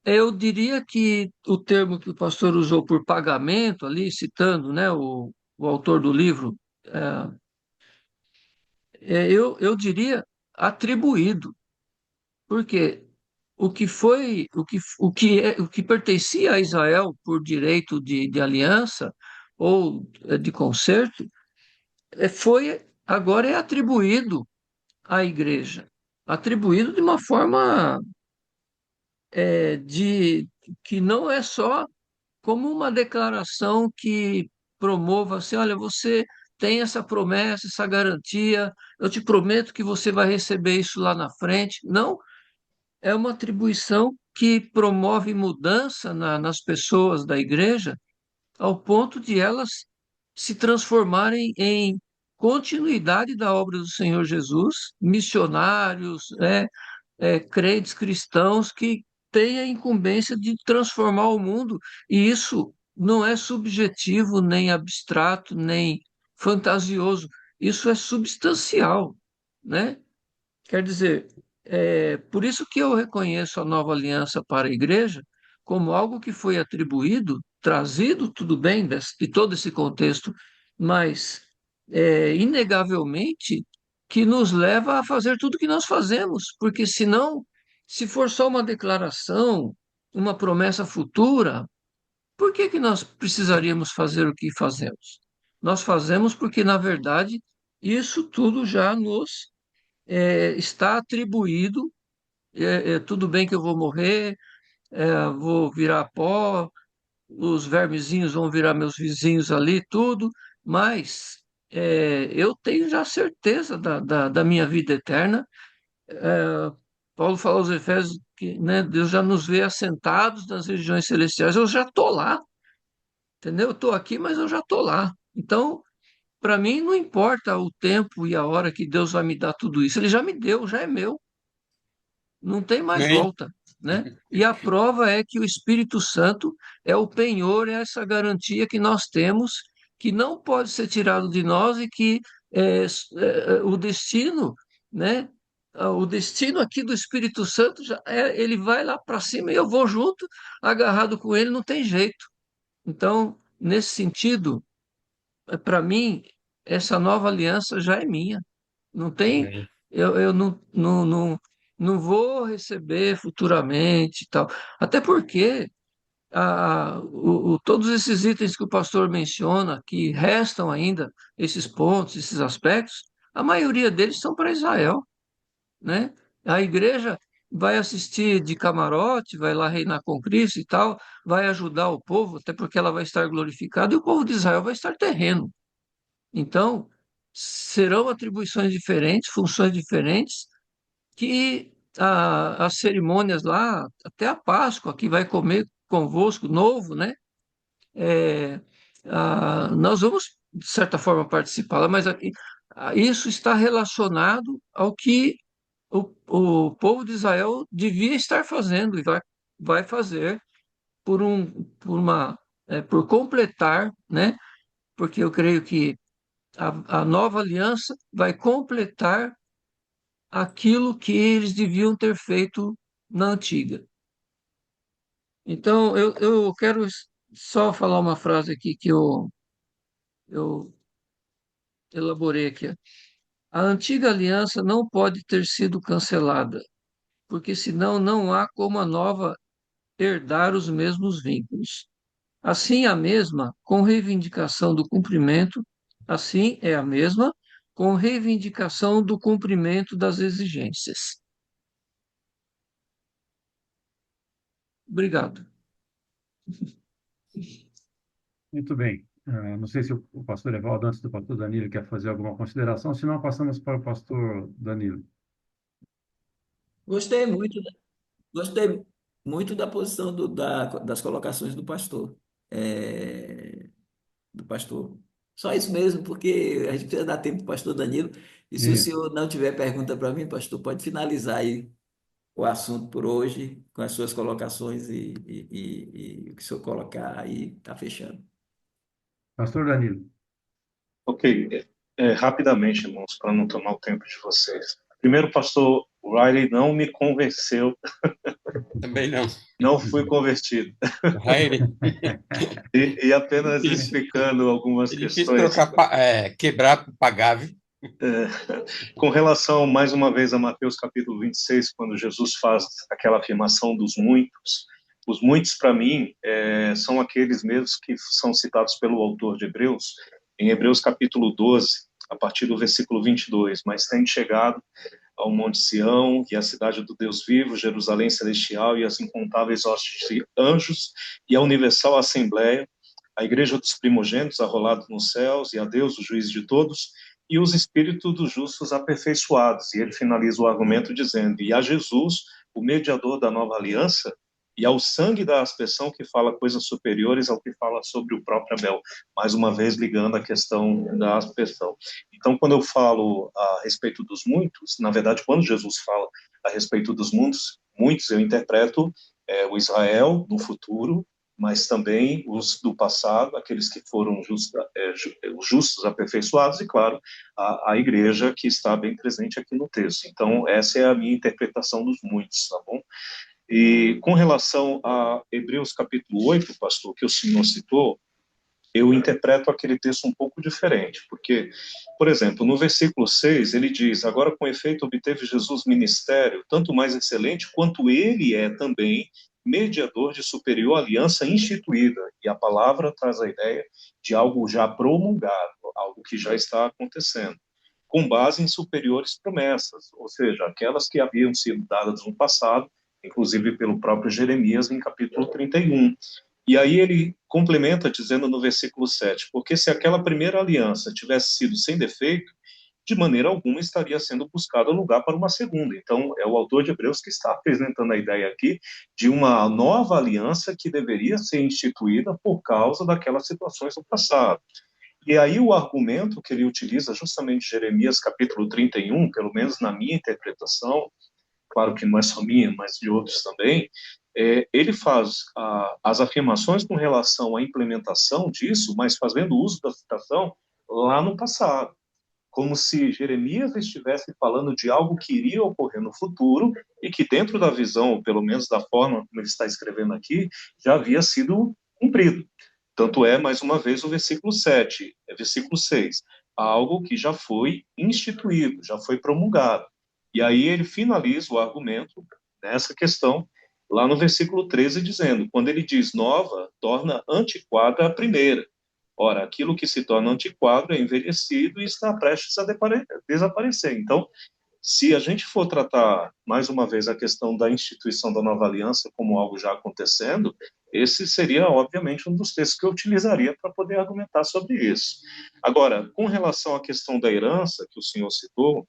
eu diria que o termo que o pastor usou por pagamento, ali, citando, né, o autor do livro, é, eu diria atribuído, porque o que pertencia a Israel por direito de aliança ou de concerto, agora é atribuído à igreja, atribuído de uma forma de que não é só como uma declaração que promova assim, olha, você tem essa promessa, essa garantia, eu te prometo que você vai receber isso lá na frente. Não, é uma atribuição que promove mudança nas pessoas da igreja ao ponto de elas se transformarem em continuidade da obra do Senhor Jesus, missionários, né, crentes cristãos que têm a incumbência de transformar o mundo, e isso não é subjetivo, nem abstrato, nem fantasioso, isso é substancial, né? Quer dizer, por isso que eu reconheço a nova aliança para a igreja como algo que foi atribuído, trazido, tudo bem, de todo esse contexto, mas inegavelmente que nos leva a fazer tudo o que nós fazemos, porque senão, se for só uma declaração, uma promessa futura, por que que nós precisaríamos fazer o que fazemos? Nós fazemos porque, na verdade, isso tudo já nos está atribuído. Tudo bem que eu vou morrer, vou virar pó, os vermezinhos vão virar meus vizinhos ali, tudo, mas eu tenho já certeza da minha vida eterna. É, Paulo fala aos Efésios que, né, Deus já nos vê assentados nas regiões celestiais. Eu já estou lá, entendeu? Eu estou aqui, mas eu já estou lá. Então, para mim, não importa o tempo e a hora que Deus vai me dar tudo isso. Ele já me deu, já é meu. Não tem mais Amém? volta, né? E a prova é que o Espírito Santo é o penhor, é essa garantia que nós temos, que não pode ser tirado de nós e que o destino, né? O destino aqui do Espírito Santo ele vai lá para cima e eu vou junto, agarrado com ele, não tem jeito. Então, nesse sentido, para mim, essa nova aliança já é minha. Não tem, Amém. eu não vou receber futuramente e tal. Até porque todos esses itens que o pastor menciona, que restam ainda, esses pontos, esses aspectos, a maioria deles são para Israel, né? A igreja vai assistir de camarote, vai lá reinar com Cristo e tal, vai ajudar o povo, até porque ela vai estar glorificada, e o povo de Israel vai estar terreno. Então, serão atribuições diferentes, funções diferentes, que as cerimônias lá, até a Páscoa, que vai comer convosco, novo, né? É, nós vamos, de certa forma, participar, mas isso está relacionado ao que o povo de Israel devia estar fazendo e vai fazer por completar, né? Porque eu creio que a nova aliança vai completar aquilo que eles deviam ter feito na antiga. Então, eu quero só falar uma frase aqui que eu elaborei aqui. A antiga aliança não pode ter sido cancelada, porque senão não há como a nova herdar os mesmos vínculos. Assim, a mesma, com reivindicação do cumprimento, assim é a mesma, com reivindicação do cumprimento das exigências. Obrigado. Muito bem. Não sei se o pastor Evaldo, antes do pastor Danilo, quer fazer alguma consideração, senão passamos para o pastor Danilo. Gostei muito, gostei muito da posição das colocações do pastor. É, do pastor. Só isso mesmo, porque a gente precisa dar tempo para o pastor Danilo. E se o Isso. senhor não tiver pergunta para mim, pastor, pode finalizar aí o assunto por hoje, com as suas colocações e o que o senhor colocar aí, está fechando. Pastor Danilo. Ok, rapidamente, irmãos, para não tomar o tempo de vocês. Primeiro, o pastor Riley não me convenceu, Também não. não fui convertido. Raile, E apenas difícil, explicando algumas é difícil questões. quebrar para pagar, viu? Com relação, mais uma vez, a Mateus capítulo 26, quando Jesus faz aquela afirmação dos muitos, os muitos, para mim, são aqueles mesmos que são citados pelo autor de Hebreus, em Hebreus capítulo 12, a partir do versículo 22, mas tem chegado ao Monte Sião e à cidade do Deus vivo, Jerusalém celestial e as incontáveis hostes de anjos e a universal assembleia, a igreja dos primogênitos arrolados nos céus e a Deus, o juiz de todos, e os espíritos dos justos aperfeiçoados. E ele finaliza o argumento dizendo, e a Jesus, o mediador da nova aliança, E ao sangue da aspersão que fala coisas superiores ao que fala sobre o próprio Abel, mais uma vez ligando a questão da aspersão. Então, quando eu falo a respeito dos muitos, na verdade, quando Jesus fala a respeito dos muitos eu interpreto o Israel do futuro, mas também os do passado, aqueles que foram justos aperfeiçoados, e, claro, a igreja que está bem presente aqui no texto. Então, essa é a minha interpretação dos muitos, tá bom? E com relação a Hebreus capítulo 8, pastor, que o senhor citou, eu interpreto aquele texto um pouco diferente, porque, por exemplo, no versículo 6, ele diz: agora com efeito obteve Jesus ministério, tanto mais excelente, quanto ele é também mediador de superior aliança instituída. E a palavra traz a ideia de algo já promulgado, algo que já está acontecendo, com base em superiores promessas, ou seja, aquelas que haviam sido dadas no passado, inclusive pelo próprio Jeremias, em capítulo 31. E aí ele complementa dizendo no versículo 7, porque se aquela primeira aliança tivesse sido sem defeito, de maneira alguma estaria sendo buscado lugar para uma segunda. Então, é o autor de Hebreus que está apresentando a ideia aqui de uma nova aliança que deveria ser instituída por causa daquelas situações do passado. E aí o argumento que ele utiliza, justamente Jeremias capítulo 31, pelo menos na minha interpretação, claro que não é só minha, mas de outros também, ele faz as afirmações com relação à implementação disso, mas fazendo uso da citação lá no passado, como se Jeremias estivesse falando de algo que iria ocorrer no futuro e que dentro da visão, ou pelo menos da forma como ele está escrevendo aqui, já havia sido cumprido. Tanto é, mais uma vez, o versículo 7, versículo 6, algo que já foi instituído, já foi promulgado. E aí ele finaliza o argumento nessa questão, lá no versículo 13, dizendo, quando ele diz nova, torna antiquada a primeira. Ora, aquilo que se torna antiquado é envelhecido e está prestes a desaparecer. Então, se a gente for tratar, mais uma vez, a questão da instituição da nova aliança como algo já acontecendo, esse seria, obviamente, um dos textos que eu utilizaria para poder argumentar sobre isso. Agora, com relação à questão da herança, que o senhor citou,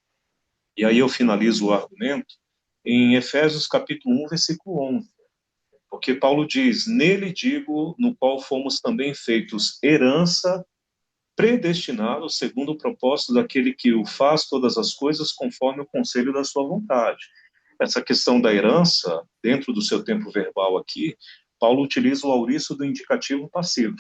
e aí eu finalizo o argumento, em Efésios capítulo 1, versículo 11. Porque Paulo diz, nele digo, no qual fomos também feitos herança, predestinado segundo o propósito daquele que o faz todas as coisas conforme o conselho da sua vontade. Essa questão da herança, dentro do seu tempo verbal aqui, Paulo utiliza o auriço do indicativo passivo.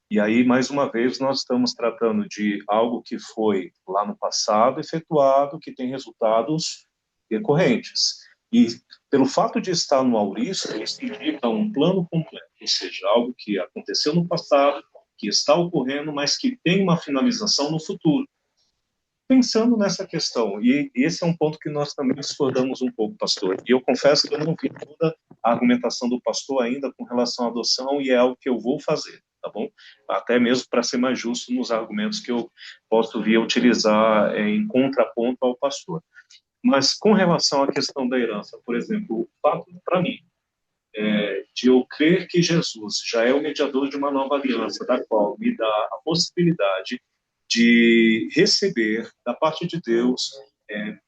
E aí, mais uma vez, nós estamos tratando de algo que foi lá no passado efetuado, que tem resultados decorrentes. E pelo fato de estar no auriço, isso indica um plano completo, ou seja, algo que aconteceu no passado, que está ocorrendo, mas que tem uma finalização no futuro. Pensando nessa questão, e esse é um ponto que nós também discordamos um pouco, pastor, e eu confesso que eu não vi toda a argumentação do pastor ainda com relação à adoção, e é algo que eu vou fazer, tá bom? Até mesmo para ser mais justo nos argumentos que eu posso vir a utilizar em contraponto ao pastor. Mas com relação à questão da herança, por exemplo, o fato para mim de eu crer que Jesus já é o mediador de uma nova aliança, da qual me dá a possibilidade de receber da parte de Deus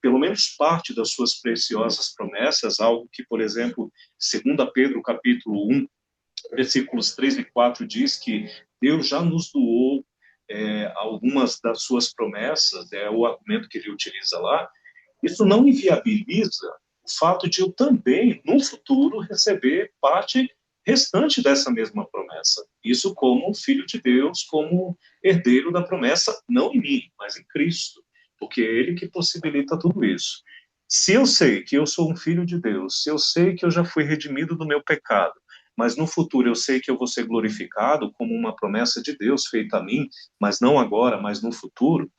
pelo menos parte das suas preciosas promessas, algo que, por exemplo, 2 Pedro capítulo 1, versículos 3 e 4 diz que Deus já nos doou algumas das suas promessas, é o argumento que ele utiliza lá. Isso não inviabiliza o fato de eu também, no futuro, receber parte restante dessa mesma promessa. Isso como filho de Deus, como herdeiro da promessa, não em mim, mas em Cristo, porque é Ele que possibilita tudo isso. Se eu sei que eu sou um filho de Deus, se eu sei que eu já fui redimido do meu pecado, mas no futuro eu sei que eu vou ser glorificado como uma promessa de Deus feita a mim, mas não agora, mas no futuro,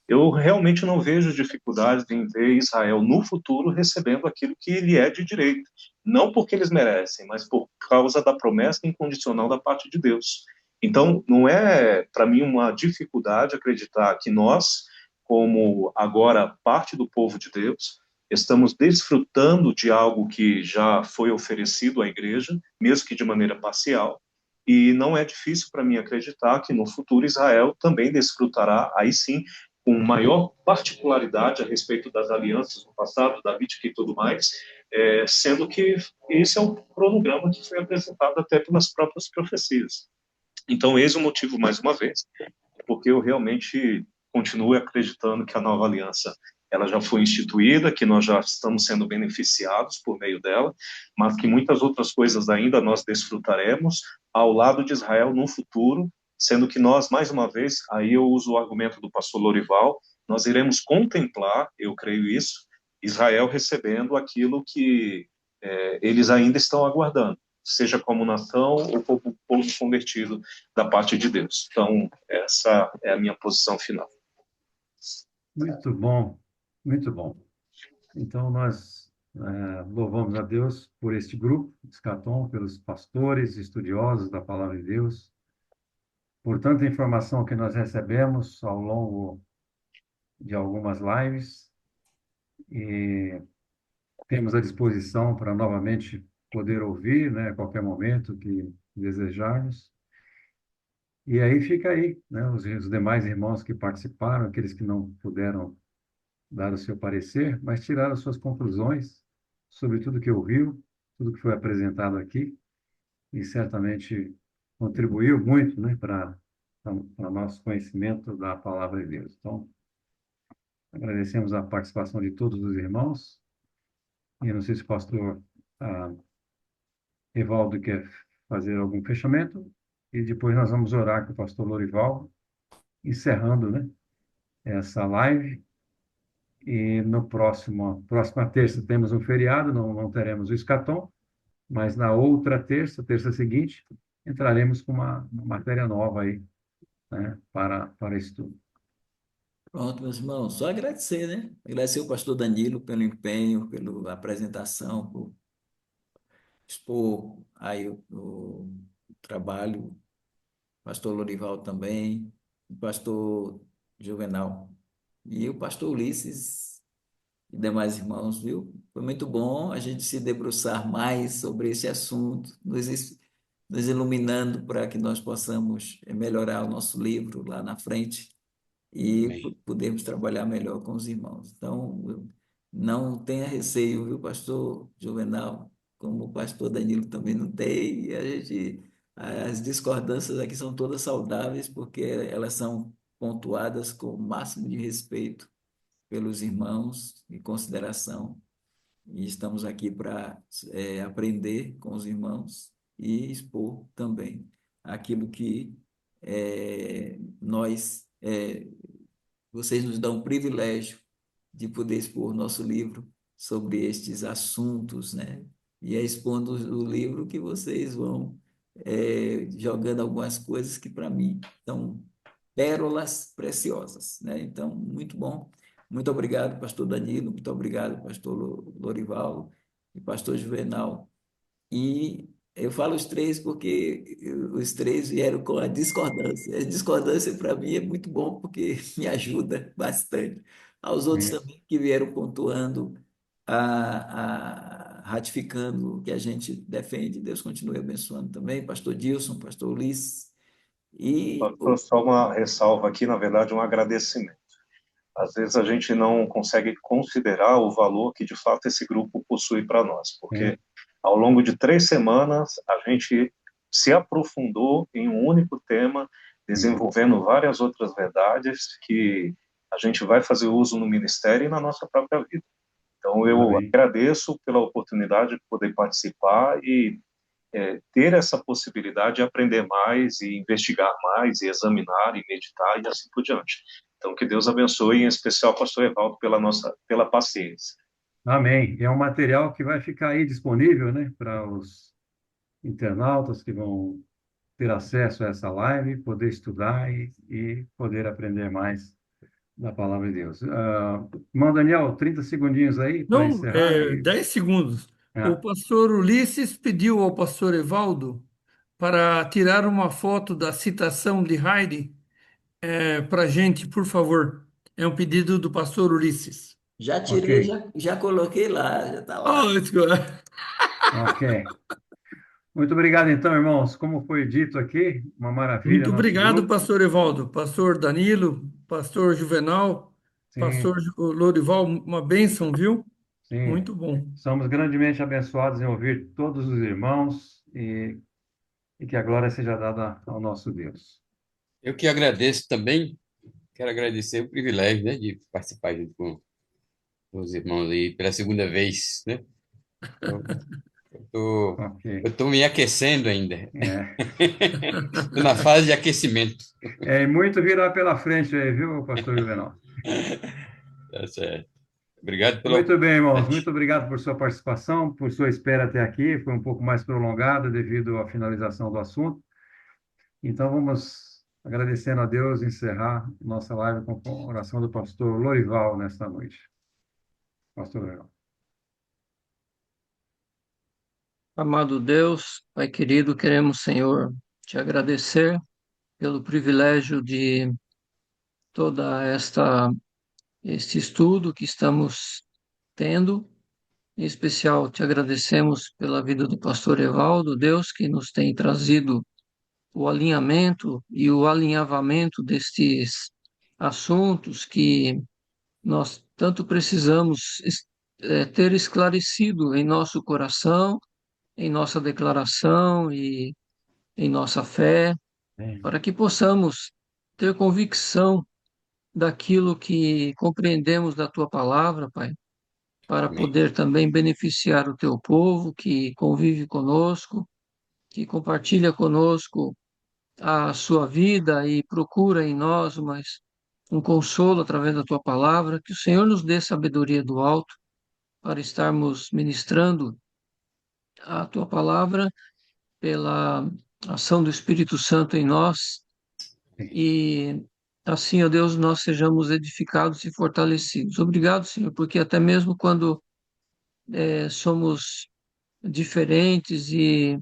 eu realmente não vejo dificuldade em ver Israel no futuro recebendo aquilo que ele é de direito. Não porque eles merecem, mas por causa da promessa incondicional da parte de Deus. Então, não é, para mim, uma dificuldade acreditar que nós, como agora parte do povo de Deus, estamos desfrutando de algo que já foi oferecido à igreja, mesmo que de maneira parcial, e não é difícil para mim acreditar que no futuro Israel também desfrutará, aí sim, com maior particularidade a respeito das alianças no passado, davídica e tudo mais, sendo que esse é o cronograma que foi apresentado até pelas próprias profecias. Então, esse é o motivo, mais uma vez, porque eu realmente continuo acreditando que a nova aliança ela já foi instituída, que nós já estamos sendo beneficiados por meio dela, mas que muitas outras coisas ainda nós desfrutaremos ao lado de Israel no futuro, sendo que nós, mais uma vez, aí eu uso o argumento do pastor Lorival, nós iremos contemplar, eu creio isso, Israel recebendo aquilo que eles ainda estão aguardando, seja como nação ou como povo convertido da parte de Deus. Então, essa é a minha posição final. Muito bom, muito bom. Então, nós louvamos a Deus por este grupo, Escatom, pelos pastores, estudiosos da Palavra de Deus, por tanta informação que nós recebemos ao longo de algumas lives, e temos à disposição para novamente poder ouvir, né, a qualquer momento que desejarmos. E aí fica aí, né, os demais irmãos que participaram, aqueles que não puderam dar o seu parecer, mas tiraram as suas conclusões sobre tudo que ouviu, tudo que foi apresentado aqui, e certamente contribuiu muito, né, para o nosso conhecimento da palavra de Deus. Então, agradecemos a participação de todos os irmãos, e eu não sei se o pastor Evaldo quer fazer algum fechamento, e depois nós vamos orar com o pastor Lorival, encerrando, né, essa live. E no próxima terça temos um feriado, não teremos o Escatom, mas na outra terça seguinte, entraremos com uma matéria nova aí, né, para estudo. Pronto, meus irmãos, só agradecer, né? Agradecer o pastor Danilo pelo empenho, pela apresentação, por expor aí o trabalho, pastor Lorival também, o pastor Juvenal e o pastor Ulisses e demais irmãos, viu? Foi muito bom a gente se debruçar mais sobre esse assunto, nos iluminando para que nós possamos melhorar o nosso livro lá na frente e Amém. podermos trabalhar melhor com os irmãos. Então, não tenha receio, viu, pastor Juvenal? Como o pastor Danilo também não tem, e as discordâncias aqui são todas saudáveis, porque elas são pontuadas com o máximo de respeito pelos irmãos e consideração. E estamos aqui para aprender com os irmãos e expor também aquilo que vocês nos dão o privilégio de poder expor nosso livro sobre estes assuntos, né? E é expondo o livro que vocês vão jogando algumas coisas que, para mim, são pérolas preciosas, né? Então, muito bom. Muito obrigado, pastor Danilo, muito obrigado, pastor Lorival e pastor Juvenal. E eu falo os três porque os três vieram com a discordância. A discordância, para mim, é muito bom porque me ajuda bastante. Aos outros Isso. também que vieram pontuando, ratificando o que a gente defende. Deus continue abençoando também. Pastor Dilson, pastor Ulisses. E Pastor, só uma ressalva aqui, na verdade, um agradecimento. Às vezes a gente não consegue considerar o valor que, de fato, esse grupo possui para nós, porque ao longo de 3 semanas a gente se aprofundou em um único tema, desenvolvendo várias outras verdades que a gente vai fazer uso no ministério e na nossa própria vida. Então, eu Amém. agradeço pela oportunidade de poder participar e ter essa possibilidade de aprender mais e investigar mais e examinar e meditar e assim por diante. Então, que Deus abençoe, em especial o pastor Evaldo, pela paciência. Amém. É um material que vai ficar aí disponível, né, para os internautas que vão ter acesso a essa live, poder estudar e poder aprender mais da palavra de Deus. Irmão Daniel, 30 segundinhos aí para Não, encerrar. 10 segundos. O Ah, pastor Ulisses pediu ao pastor Evaldo para tirar uma foto da citação de Heidi para a gente, por favor. É um pedido do pastor Ulisses. já ok, tirei, já coloquei lá, já está lá. Oh, ok. Muito obrigado, então, irmãos. Como foi dito aqui, uma maravilha muito nosso obrigado, grupo. pastor Evaldo, pastor Danilo, pastor Juvenal, Sim, pastor Lorival, uma bênção, viu? Sim, Muito bom. somos grandemente abençoados em ouvir todos os irmãos e que a glória seja dada ao nosso Deus. Eu que agradeço também, quero agradecer o privilégio, né, de participar junto com os irmãos aí pela segunda vez, né? Eu tô, Ok. eu tô me aquecendo ainda. É. Estou na fase de aquecimento. E muito virá pela frente aí, viu, pastor Juvenal? Tá certo. Obrigado pela Muito bem, irmãos. oportunidade. Muito obrigado por sua participação, por sua espera até aqui. Foi um pouco mais prolongada devido à finalização do assunto. Então, vamos, agradecendo a Deus, encerrar nossa live com a oração do pastor Lorival nesta noite. Pastor Lorival. Amado Deus, Pai querido, queremos, Senhor, te agradecer pelo privilégio de toda este estudo que estamos tendo. Em especial, te agradecemos pela vida do pastor Evaldo, Deus, que nos tem trazido o alinhamento e o alinhavamento destes assuntos que nós tanto precisamos ter esclarecido em nosso coração, em nossa declaração e em nossa fé, Amém. para que possamos ter convicção daquilo que compreendemos da tua palavra, Pai, para Amém. poder também beneficiar o teu povo que convive conosco, que compartilha conosco a sua vida e procura em nós um consolo através da tua palavra, que o Senhor nos dê sabedoria do alto para estarmos ministrando a tua palavra pela ação do Espírito Santo em nós e assim, ó Deus, nós sejamos edificados e fortalecidos. Obrigado, Senhor, porque até mesmo quando somos diferentes e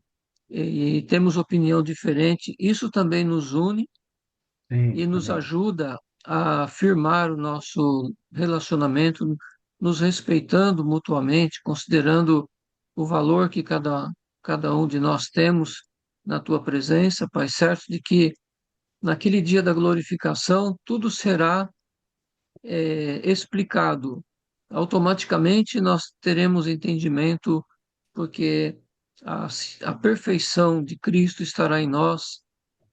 temos opinião diferente, isso também nos une Sim, e nos amém. ajuda a firmar o nosso relacionamento, nos respeitando mutuamente, considerando o valor que cada um de nós temos na tua presença, Pai, certo de que naquele dia da glorificação tudo será explicado. Automaticamente nós teremos entendimento, porque a, a perfeição de Cristo estará em nós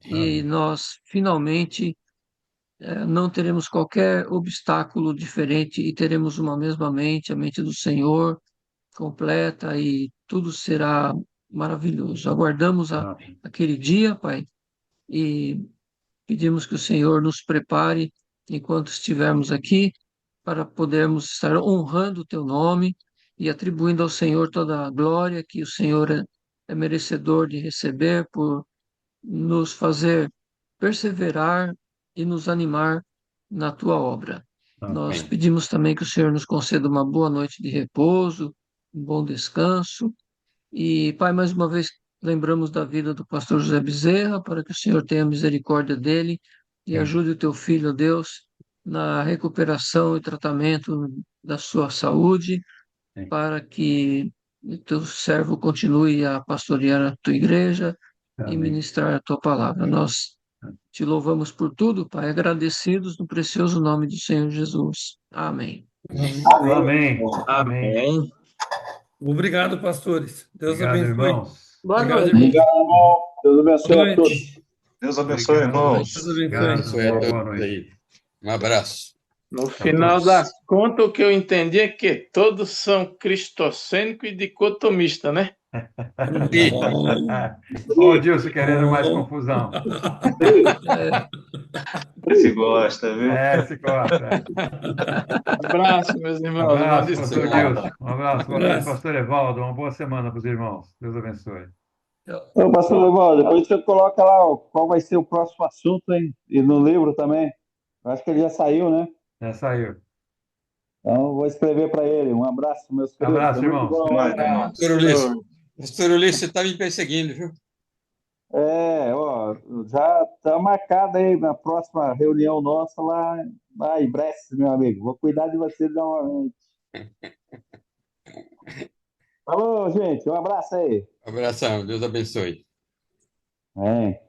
e Amém. nós finalmente não teremos qualquer obstáculo diferente e teremos uma mesma mente, a mente do Senhor completa e tudo será maravilhoso. Aguardamos Amém. aquele dia, Pai, e pedimos que o Senhor nos prepare enquanto estivermos aqui para podermos estar honrando o teu nome e atribuindo ao Senhor toda a glória que o Senhor é merecedor de receber por nos fazer perseverar e nos animar na tua obra. Nós Amém. pedimos também que o Senhor nos conceda uma boa noite de repouso, um bom descanso. E, Pai, mais uma vez lembramos da vida do pastor José Bezerra, para que o Senhor tenha misericórdia dele e Sim, ajude o teu filho, Deus, na recuperação e tratamento da sua saúde, sim. para que o teu servo continue a pastorear a tua igreja e Amém. ministrar a tua palavra. Nós te louvamos por tudo, Pai, agradecidos no precioso nome do Senhor Jesus. Amém. Amém. Amém. Amém. Obrigado, pastores. Deus Obrigado, abençoe. irmãos. Boa Obrigado, noite. irmão. Obrigado, irmão. Deus abençoe Boa a todos. noite. Deus abençoe, Obrigado. irmãos. Deus Obrigado. abençoe. Abençoe a Boa todos noite. aí. Um abraço No a final todos. das contas, o que eu entendi é que todos são cristocênicos e dicotomistas, né? E Ó, o Dilson querendo mais confusão. Se gosta, viu? Se gosta. Abraço, meus Um irmãos. Uma abraço, pastor desculpa. Dilson. Um abraço. Boa noite, pastor Evaldo. Uma boa semana para os irmãos. Deus abençoe. Ô, pastor Levaldo, depois você coloca lá ó, qual vai ser o próximo assunto, hein? E no livro também. Eu acho que ele já saiu, né? Já saiu. Então, eu vou escrever para ele. Um abraço, meus queridos. Abraço, Foi muito irmãos. bom. Mais, irmãos. Pastor Ulisses, você está me perseguindo, viu? Ó, já está marcada aí na próxima reunião nossa lá em Brest, meu amigo. Vou cuidar de você novamente. Falou, gente. Um abraço aí. Abração, Deus abençoe. É.